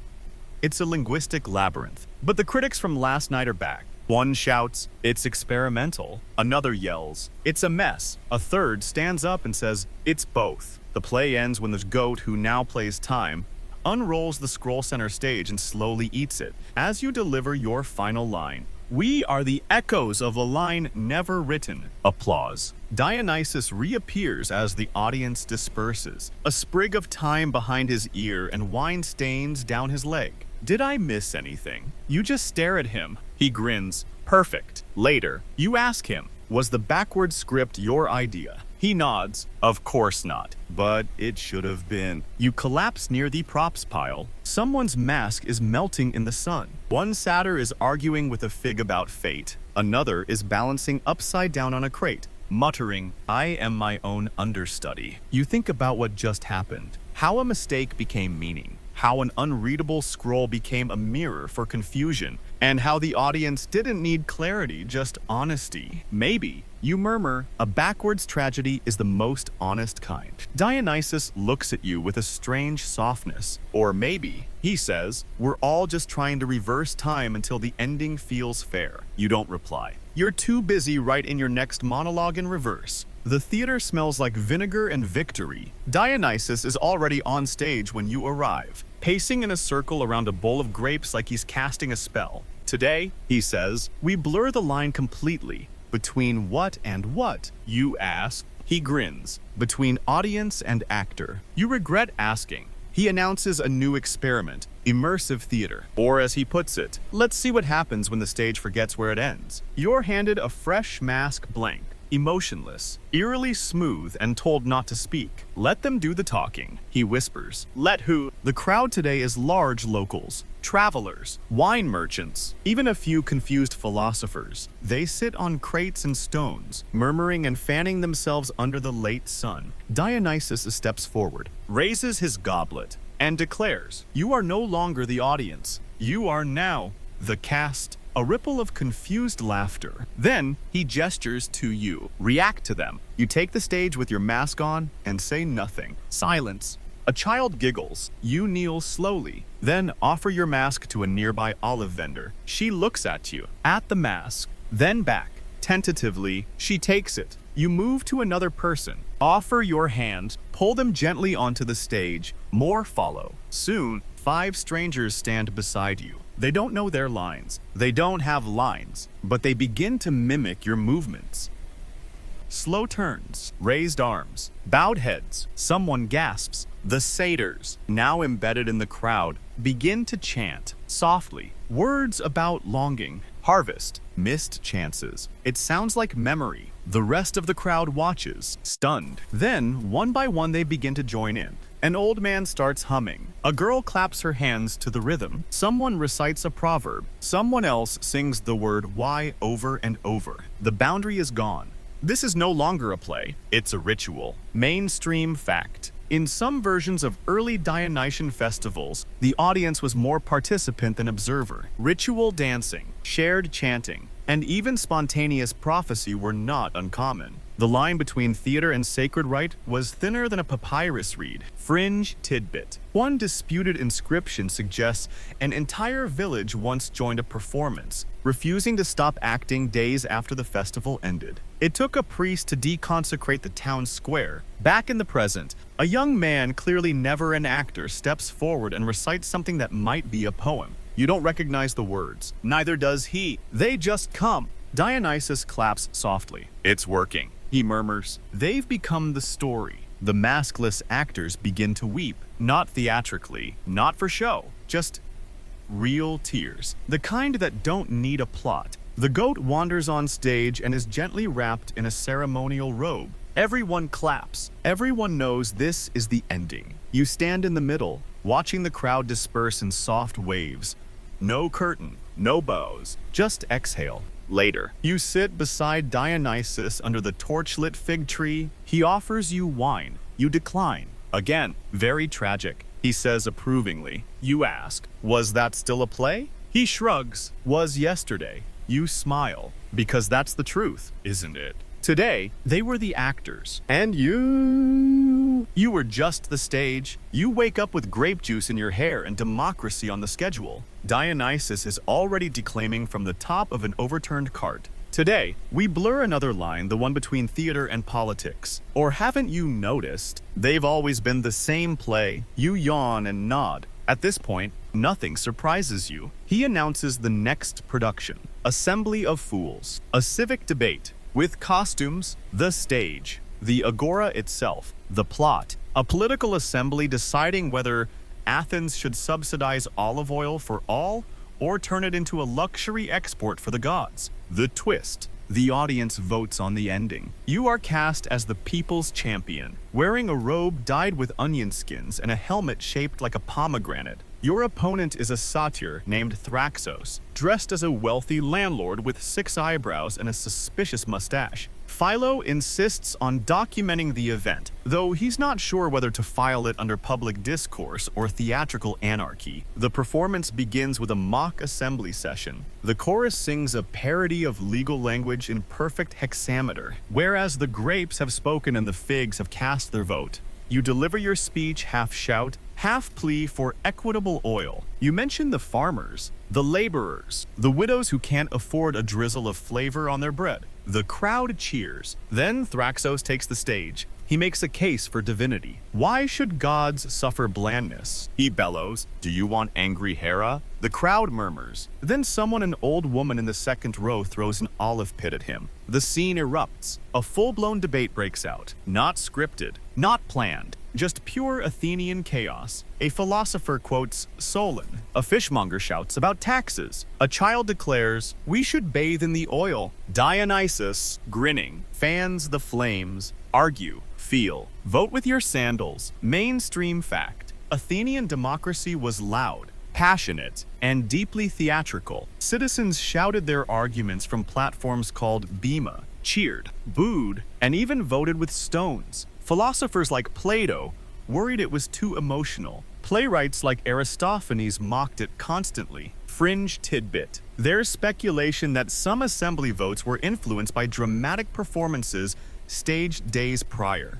It's a linguistic labyrinth. But the critics from last night are back. One shouts, "It's experimental." Another yells, "It's a mess." A third stands up and says, "It's both." The play ends when the goat, who now plays time, unrolls the scroll center stage and slowly eats it. As you deliver your final line, "We are the echoes of a line never written." Applause. Dionysus reappears as the audience disperses. A sprig of thyme behind his ear and wine stains down his leg. "Did I miss anything?" You just stare at him. He grins. "Perfect." Later, you ask him, "Was the backward script your idea?" He nods. "Of course not, but it should have been." You collapse near the props pile. Someone's mask is melting in the sun. One satyr is arguing with a fig about fate. Another is balancing upside down on a crate, muttering, "I am my own understudy." You think about what just happened. How a mistake became meaning. How an unreadable scroll became a mirror for confusion, and how the audience didn't need clarity, just honesty. Maybe, you murmur, a backwards tragedy is the most honest kind. Dionysus looks at you with a strange softness. Or maybe, he says, "We're all just trying to reverse time until the ending feels fair." You don't reply. You're too busy writing your next monologue in reverse. The theater smells like vinegar and victory. Dionysus is already on stage when you arrive, pacing in a circle around a bowl of grapes like he's casting a spell. "Today," he says, "we blur the line completely. Between what and what?" You ask. He grins. "Between audience and actor." You regret asking. He announces a new experiment, immersive theater. Or as he puts it, let's see what happens when the stage forgets where it ends. You're handed a fresh mask blank, emotionless, eerily smooth, and told not to speak. Let them do the talking, he whispers. Let who? The crowd today is large locals, travelers, wine merchants, even a few confused philosophers. They sit on crates and stones, murmuring and fanning themselves under the late sun. Dionysus steps forward, raises his goblet, and declares, "You are no longer the audience. You are now the cast." A ripple of confused laughter. Then he gestures to you. React to them. You take the stage with your mask on and say nothing. Silence. A child giggles. You kneel slowly. Then offer your mask to a nearby olive vendor. She looks at you, at the mask, then back. Tentatively, she takes it. You move to another person. Offer your hand. Pull them gently onto the stage. More follow. Soon, 5 strangers stand beside you. They don't know their lines. They don't have lines, but they begin to mimic your movements. Slow turns, raised arms, bowed heads. Someone gasps. The satyrs, now embedded in the crowd, begin to chant, softly, words about longing, harvest, missed chances. It sounds like memory. The rest of the crowd watches, stunned. Then, one by one, they begin to join in. An old man starts humming. A girl claps her hands to the rhythm. Someone recites a proverb. Someone else sings the word "why" over and over. The boundary is gone. This is no longer a play. It's a ritual. Mainstream fact. In some versions of early Dionysian festivals, the audience was more participant than observer. Ritual dancing, shared chanting, and even spontaneous prophecy were not uncommon. The line between theater and sacred rite was thinner than a papyrus reed. Fringe tidbit. One disputed inscription suggests an entire village once joined a performance, refusing to stop acting days after the festival ended. It took a priest to deconsecrate the town square. Back in the present, a young man, clearly never an actor, steps forward and recites something that might be a poem. You don't recognize the words. Neither does he. They just come. Dionysus claps softly. It's working, he murmurs. They've become the story. The maskless actors begin to weep. Not theatrically, not for show, just real tears. The kind that don't need a plot. The goat wanders on stage and is gently wrapped in a ceremonial robe. Everyone claps. Everyone knows this is the ending. You stand in the middle, watching the crowd disperse in soft waves. No curtain, no bows, just exhale. Later, you sit beside Dionysus under the torchlit fig tree. He offers you wine. You decline. Again, very tragic. He says approvingly. You ask, was that still a play? He shrugs. Was yesterday. You smile. Because that's the truth, isn't it? Today, they were the actors. And you were just the stage. You wake up with grape juice in your hair and democracy on the schedule. Dionysus is already declaiming from the top of an overturned cart. Today, we blur another line, the one between theater and politics. Or haven't you noticed? They've always been the same play. You yawn and nod. At this point, nothing surprises you. He announces the next production. Assembly of Fools. A civic debate. With costumes, the stage, the agora itself, the plot, a political assembly deciding whether Athens should subsidize olive oil for all or turn it into a luxury export for the gods. The twist, the audience votes on the ending. You are cast as the people's champion, wearing a robe dyed with onion skins and a helmet shaped like a pomegranate. Your opponent is a satyr named Thraxos, dressed as a wealthy landlord with 6 eyebrows and a suspicious mustache. Philo insists on documenting the event, though he's not sure whether to file it under public discourse or theatrical anarchy. The performance begins with a mock assembly session. The chorus sings a parody of legal language in perfect hexameter, whereas the grapes have spoken and the figs have cast their vote. You deliver your speech half shout, half plea for equitable oil. You mention the farmers, the laborers, the widows who can't afford a drizzle of flavor on their bread. The crowd cheers. Then Thraxos takes the stage. He makes a case for divinity. Why should gods suffer blandness? He bellows, do you want angry Hera? The crowd murmurs. Then someone, an old woman in the second row, throws an olive pit at him. The scene erupts. A full-blown debate breaks out. Not scripted, not planned, just pure Athenian chaos. A philosopher quotes Solon. A fishmonger shouts about taxes. A child declares, "We should bathe in the oil." Dionysus, grinning, fans the flames. Argue, feel, vote with your sandals. Mainstream fact. Athenian democracy was loud, passionate, and deeply theatrical. Citizens shouted their arguments from platforms called bema, cheered, booed, and even voted with stones. Philosophers like Plato worried it was too emotional. Playwrights like Aristophanes mocked it constantly. Fringe tidbit. There's speculation that some assembly votes were influenced by dramatic performances staged days prior.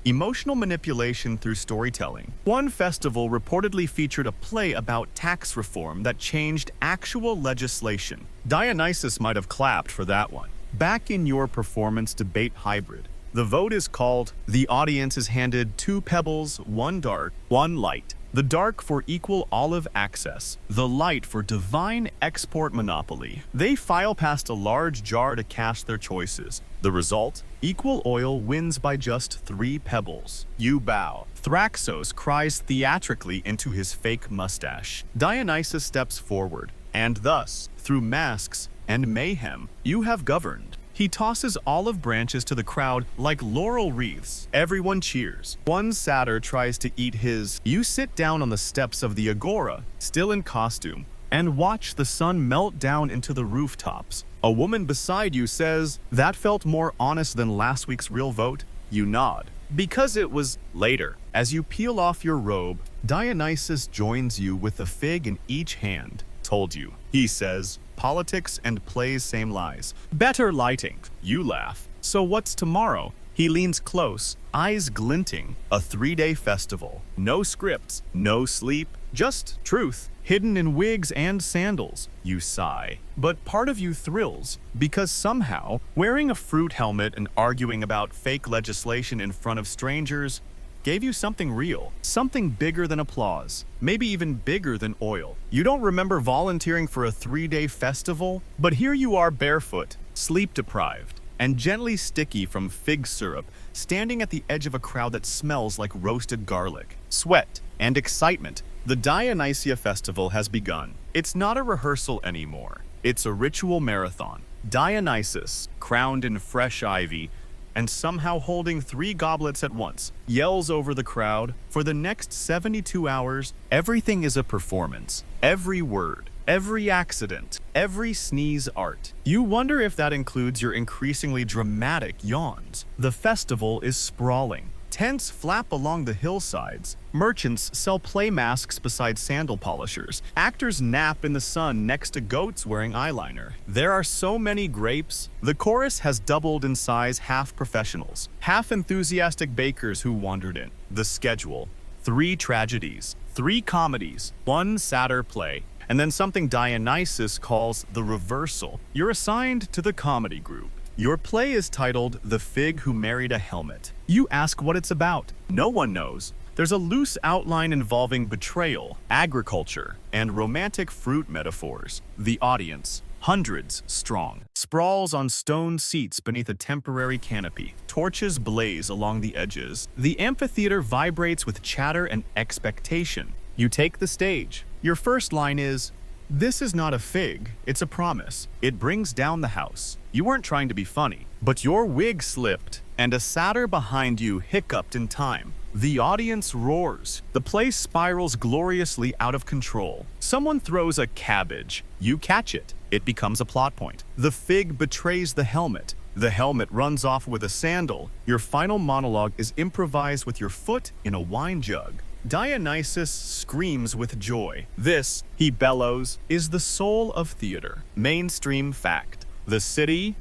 Emotional manipulation through storytelling. One festival reportedly featured a play about tax reform that changed actual legislation. Dionysus might have clapped for that one. Back in your performance debate hybrid. The vote is called, the audience is handed 2 pebbles, 1 dark, 1 light. The dark for equal olive access, the light for divine export monopoly. They file past a large jar to cast their choices. The result? Equal oil wins by just 3 pebbles. You bow. Thraxos cries theatrically into his fake mustache. Dionysus steps forward, and thus, through masks and mayhem, you have governed. He tosses olive branches to the crowd like laurel wreaths. Everyone cheers. One satyr tries to eat his. You sit down on the steps of the agora, still in costume, and watch the sun melt down into the rooftops. A woman beside you says, "That felt more honest than last week's real vote." You nod. Because it was later. As you peel off your robe, Dionysus joins you with a fig in each hand. Told you, he says. Politics and plays same lies. Better lighting. You laugh. So what's tomorrow? He leans close, eyes glinting. A 3-day festival. No scripts, no sleep, just truth, hidden in wigs and sandals. You sigh. But part of you thrills, because somehow, wearing a fruit helmet and arguing about fake legislation in front of strangers gave you something real, something bigger than applause, maybe even bigger than oil. You don't remember volunteering for a 3-day festival, but here you are barefoot, sleep-deprived, and gently sticky from fig syrup, standing at the edge of a crowd that smells like roasted garlic. Sweat and excitement. The Dionysia festival has begun. It's not a rehearsal anymore. It's a ritual marathon. Dionysus, crowned in fresh ivy, and somehow holding 3 goblets at once, yells over the crowd, for the next 72 hours, everything is a performance. Every word, every accident, every sneeze art. You wonder if that includes your increasingly dramatic yawns. The festival is sprawling. Tents flap along the hillsides. Merchants sell play masks beside sandal polishers. Actors nap in the sun next to goats wearing eyeliner. There are so many grapes. The chorus has doubled in size, half professionals, half enthusiastic bakers who wandered in. The schedule: 3 tragedies, 3 comedies, 1 satyr play, and then something Dionysus calls the reversal. You're assigned to the comedy group. Your play is titled The Fig Who Married a Helmet. You ask what it's about. No one knows. There's a loose outline involving betrayal, agriculture, and romantic fruit metaphors. The audience, hundreds strong, sprawls on stone seats beneath a temporary canopy. Torches blaze along the edges. The amphitheater vibrates with chatter and expectation. You take the stage. Your first line is, "This is not a fig, it's a promise." It brings down the house. You weren't trying to be funny, but your wig slipped, and a satyr behind you hiccuped in time. The audience roars. The play spirals gloriously out of control. Someone throws a cabbage. You catch it. It becomes a plot point. The fig betrays the helmet. The helmet runs off with a sandal. Your final monologue is improvised with your foot in a wine jug. Dionysus screams with joy. This, he bellows, is the soul of theater. Mainstream fact. The city?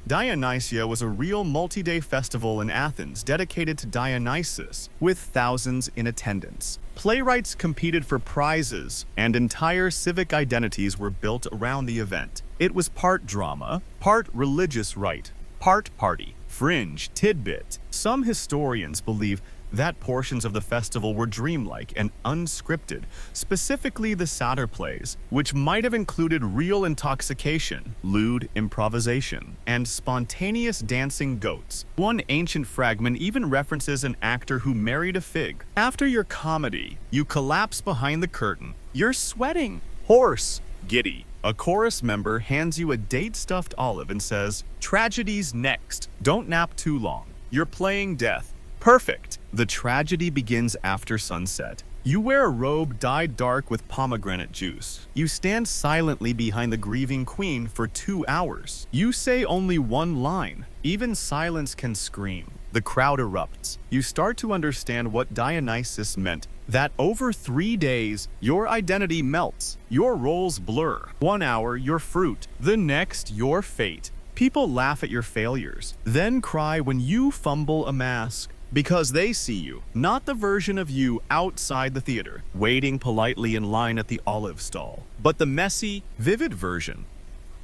Dionysia was a real multi-day festival in Athens dedicated to Dionysus, with thousands in attendance. Playwrights competed for prizes, and entire civic identities were built around the event. It was part drama, part religious rite, part party. Fringe tidbit. Some historians believe that portions of the festival were dreamlike and unscripted, specifically the satyr plays, which might have included real intoxication, lewd improvisation, and spontaneous dancing goats. One ancient fragment even references an actor who married a fig. After your comedy, you collapse behind the curtain. You're sweating, hoarse, giddy. A chorus member hands you a date-stuffed olive and says, "Tragedies next. Don't nap too long. You're playing death. Perfect." The tragedy begins after sunset. You wear a robe dyed dark with pomegranate juice. You stand silently behind the grieving queen for 2 hours. You say only one line. Even silence can scream. The crowd erupts. You start to understand what Dionysus meant, that over 3 days, your identity melts. Your roles blur. 1 hour, your fruit. The next, your fate. People laugh at your failures, then cry when you fumble a mask. Because they see you, not the version of you outside the theater, waiting politely in line at the olive stall, but the messy, vivid version,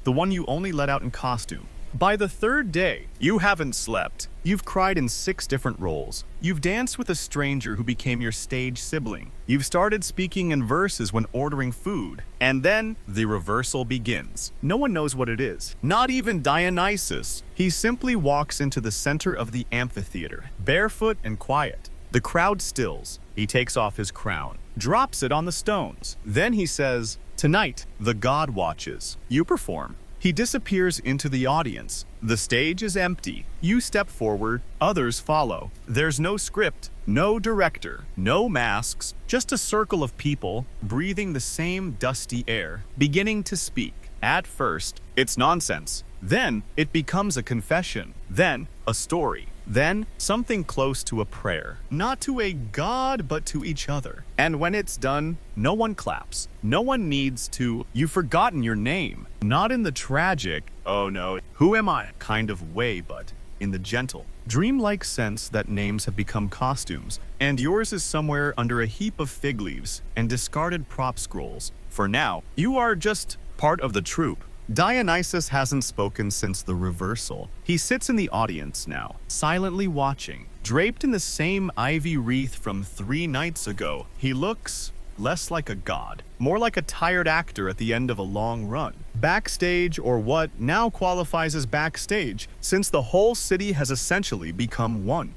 the one you only let out in costume. By the 3rd day, you haven't slept. You've cried in 6 different roles. You've danced with a stranger who became your stage sibling. You've started speaking in verses when ordering food. And then the reversal begins. No one knows what it is. Not even Dionysus. He simply walks into the center of the amphitheater, barefoot and quiet. The crowd stills. He takes off his crown, drops it on the stones. Then he says, "Tonight, the god watches." You perform. He disappears into the audience. The stage is empty. You step forward, others follow. There's no script, no director, no masks, just a circle of people breathing the same dusty air, beginning to speak. At first, it's nonsense. Then it becomes a confession. Then a story. Then something close to a prayer. Not to a god, but to each other. And when it's done, no one claps. No one needs to. You've forgotten your name. Not in the tragic, "Oh no, who am I?" kind of way, but in the gentle, dreamlike sense that names have become costumes, and yours is somewhere under a heap of fig leaves and discarded prop scrolls. For now, you are just part of the troupe. Dionysus hasn't spoken since the reversal. He sits in the audience now, silently watching. Draped in the same ivy wreath from 3 nights ago, he looks less like a god, more like a tired actor at the end of a long run. Backstage, or what now qualifies as backstage, since the whole city has essentially become one.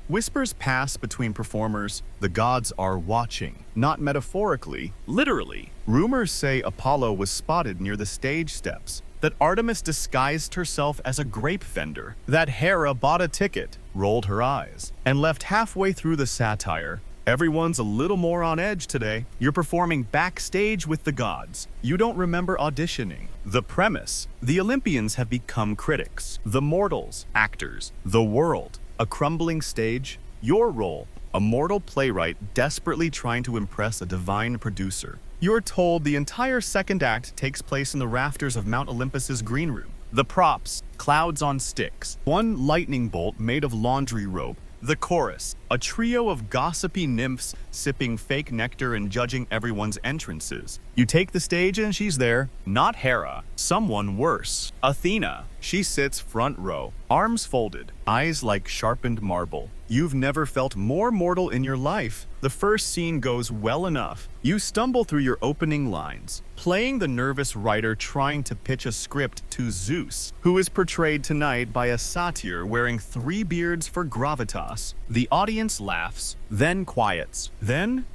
Whispers pass between performers. The gods are watching, not metaphorically, literally. Rumors say Apollo was spotted near the stage steps, that Artemis disguised herself as a grape vendor, that Hera bought a ticket, rolled her eyes, and left halfway through the satire. Everyone's a little more on edge today. You're performing backstage with the gods. You don't remember auditioning. The premise: the Olympians have become critics, the mortals, actors, the world. A crumbling stage, your role, a mortal playwright desperately trying to impress a divine producer. You're told the entire second act takes place in the rafters of Mount Olympus's green room. The props, clouds on sticks, one lightning bolt made of laundry rope. The chorus, a trio of gossipy nymphs sipping fake nectar and judging everyone's entrances. You take the stage and she's there, not Hera, someone worse. Athena. She sits front row, arms folded, eyes like sharpened marble. You've never felt more mortal in your life. The first scene goes well enough. You stumble through your opening lines, playing the nervous writer trying to pitch a script to Zeus, who is portrayed tonight by a satyr wearing 3 beards for gravitas. The audience laughs, then quiets. Then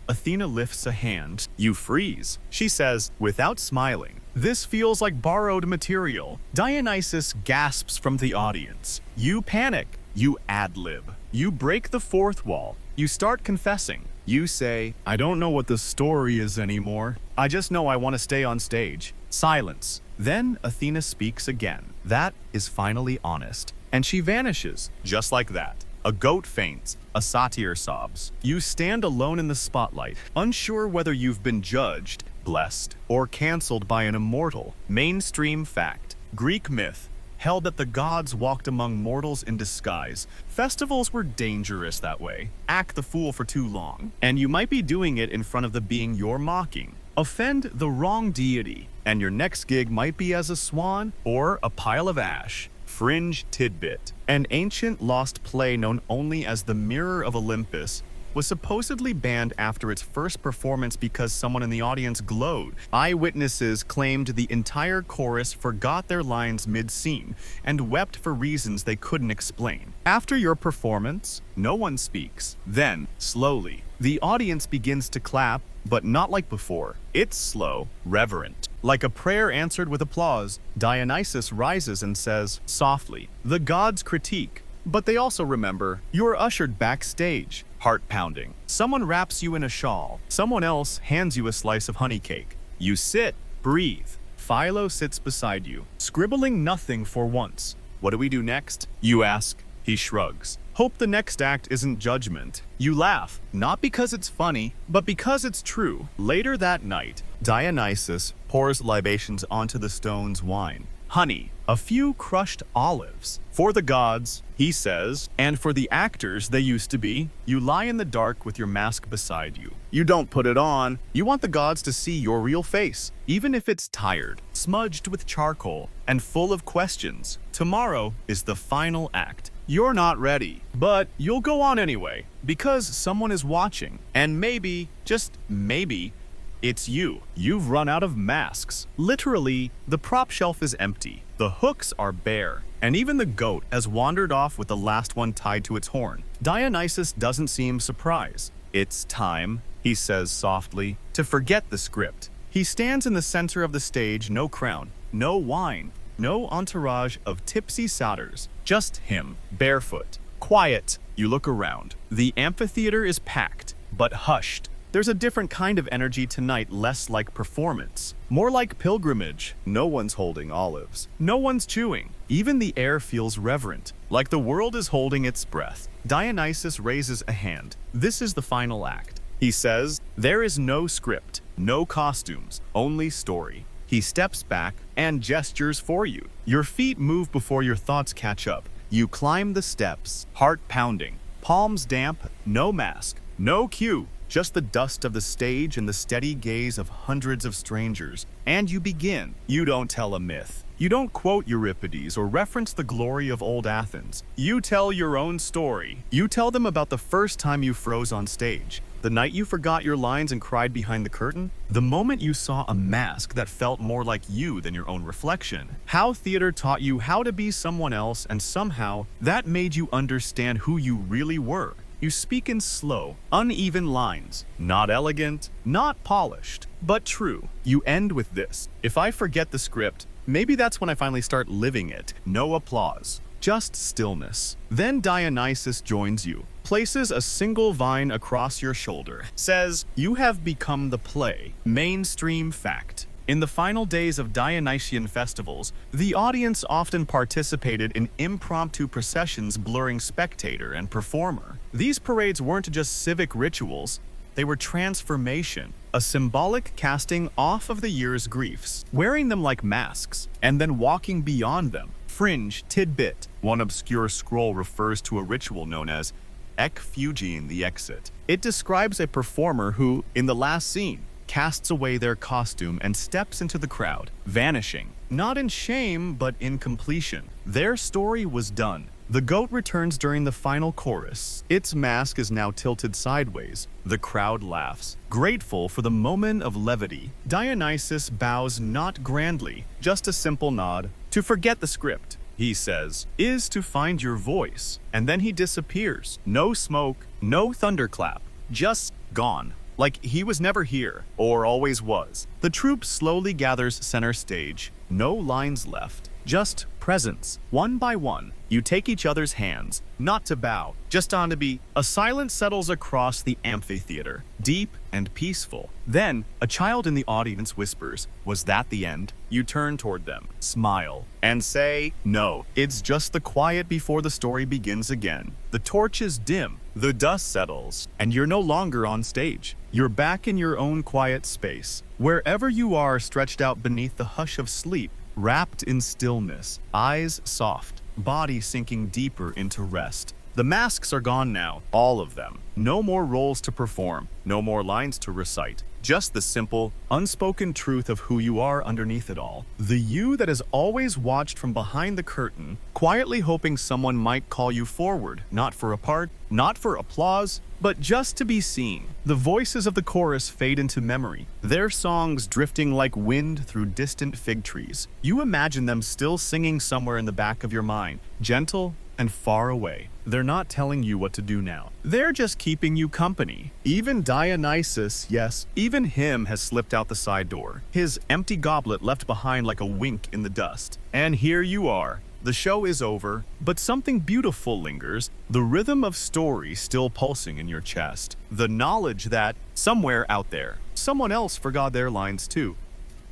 Athena lifts a hand. You freeze. She says, without smiling, "This feels like borrowed material." Dionysus gasps from the audience. You panic. You ad-lib. You break the 4th wall. You start confessing. You say, "I don't know what the story is anymore. I just know I want to stay on stage." Silence. Then Athena speaks again. That is finally honest. And she vanishes, just like that. A goat faints. A satyr sobs. You stand alone in the spotlight, unsure whether you've been judged, blessed, or canceled by an immortal. Mainstream fact. Greek myth held that the gods walked among mortals in disguise. Festivals were dangerous that way. Act the fool for too long, and you might be doing it in front of the being you're mocking. Offend the wrong deity, and your next gig might be as a swan or a pile of ash. Fringe tidbit. An ancient lost play known only as The Mirror of Olympus was supposedly banned after its first performance because someone in the audience glowed. Eyewitnesses claimed the entire chorus forgot their lines mid-scene and wept for reasons they couldn't explain. After your performance, no one speaks. Then, slowly, the audience begins to clap, but not like before. It's slow, reverent. Like a prayer answered with applause, Dionysus rises and says, softly, the gods critique, but they also remember. You're ushered backstage, heart pounding. Someone wraps you in a shawl. Someone else hands you a slice of honey cake. You sit, breathe. Philo sits beside you, scribbling nothing for once. What do we do next? You ask. He shrugs. Hope the next act isn't judgment. You laugh, not because it's funny, but because it's true. Later that night, Dionysus pours libations onto the stones wine. Honey, a few crushed olives. For the gods, he says, and for the actors they used to be. You lie in the dark with your mask beside you. You don't put it on. You want the gods to see your real face, even if it's tired, smudged with charcoal, and full of questions. Tomorrow is the final act. You're not ready, but you'll go on anyway, because someone is watching, and maybe, just maybe, it's you. You've run out of masks. Literally, the prop shelf is empty. The hooks are bare, and even the goat has wandered off with the last one tied to its horn. Dionysus doesn't seem surprised. It's time, he says softly, to forget the script. He stands in the center of the stage, no crown, no wine, no entourage of tipsy satyrs, just him, barefoot, quiet. You look around. The amphitheater is packed, but hushed. There's a different kind of energy tonight, less like performance, more like pilgrimage. No one's holding olives. No one's chewing. Even the air feels reverent, like the world is holding its breath. Dionysus raises a hand. This is the final act. He says, there is no script, no costumes, only story. He steps back and gestures for you. Your feet move before your thoughts catch up. You climb the steps, heart pounding, palms damp, no mask, no cue. Just the dust of the stage and the steady gaze of hundreds of strangers. And you begin. You don't tell a myth. You don't quote Euripides or reference the glory of old Athens. You tell your own story. You tell them about the first time you froze on stage, the night you forgot your lines and cried behind the curtain, the moment you saw a mask that felt more like you than your own reflection, how theater taught you how to be someone else, and somehow that made you understand who you really were. You speak in slow, uneven lines, not elegant, not polished, but true. You end with this. If I forget the script, maybe that's when I finally start living it. No applause, just stillness. Then Dionysus joins you, places a single vine across your shoulder, says, you have become the play. Mainstream fact. In the final days of Dionysian festivals, the audience often participated in impromptu processions blurring spectator and performer. These parades weren't just civic rituals, they were transformation, a symbolic casting off of the year's griefs, wearing them like masks, and then walking beyond them. Fringe tidbit. One obscure scroll refers to a ritual known as ekphugine, the exit. It describes a performer who, in the last scene, casts away their costume and steps into the crowd, vanishing, not in shame, but in completion. Their story was done. The goat returns during the final chorus. Its mask is now tilted sideways. The crowd laughs, grateful for the moment of levity. Dionysus bows not grandly, just a simple nod. To forget the script, he says, is to find your voice. And then he disappears. No smoke, no thunderclap, just gone. Like he was never here, or always was. The troupe slowly gathers center stage. No lines left, just presence. One by one, you take each other's hands, not to bow, just on to be. A silence settles across the amphitheater, deep and peaceful. Then, a child in the audience whispers, was that the end? You turn toward them, smile, and say, no, it's just the quiet before the story begins again. The torches dim, the dust settles, and you're no longer on stage. You're back in your own quiet space, wherever you are, stretched out beneath the hush of sleep, wrapped in stillness, eyes soft, body sinking deeper into rest. The masks are gone now, all of them. No more roles to perform, no more lines to recite. Just the simple, unspoken truth of who you are underneath it all. The you that has always watched from behind the curtain, quietly hoping someone might call you forward, not for a part, not for applause, but just to be seen. The voices of the chorus fade into memory, their songs drifting like wind through distant fig trees. You imagine them still singing somewhere in the back of your mind, gentle and far away. They're not telling you what to do now. They're just keeping you company. Even Dionysus, yes, even him has slipped out the side door, his empty goblet left behind like a wink in the dust. And here you are. The show is over, but something beautiful lingers, the rhythm of story still pulsing in your chest. The knowledge that, somewhere out there, someone else forgot their lines too.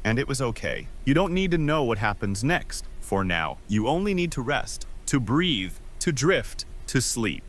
And it was okay. You don't need to know what happens next. For now, you only need to rest, to breathe, to drift, to sleep.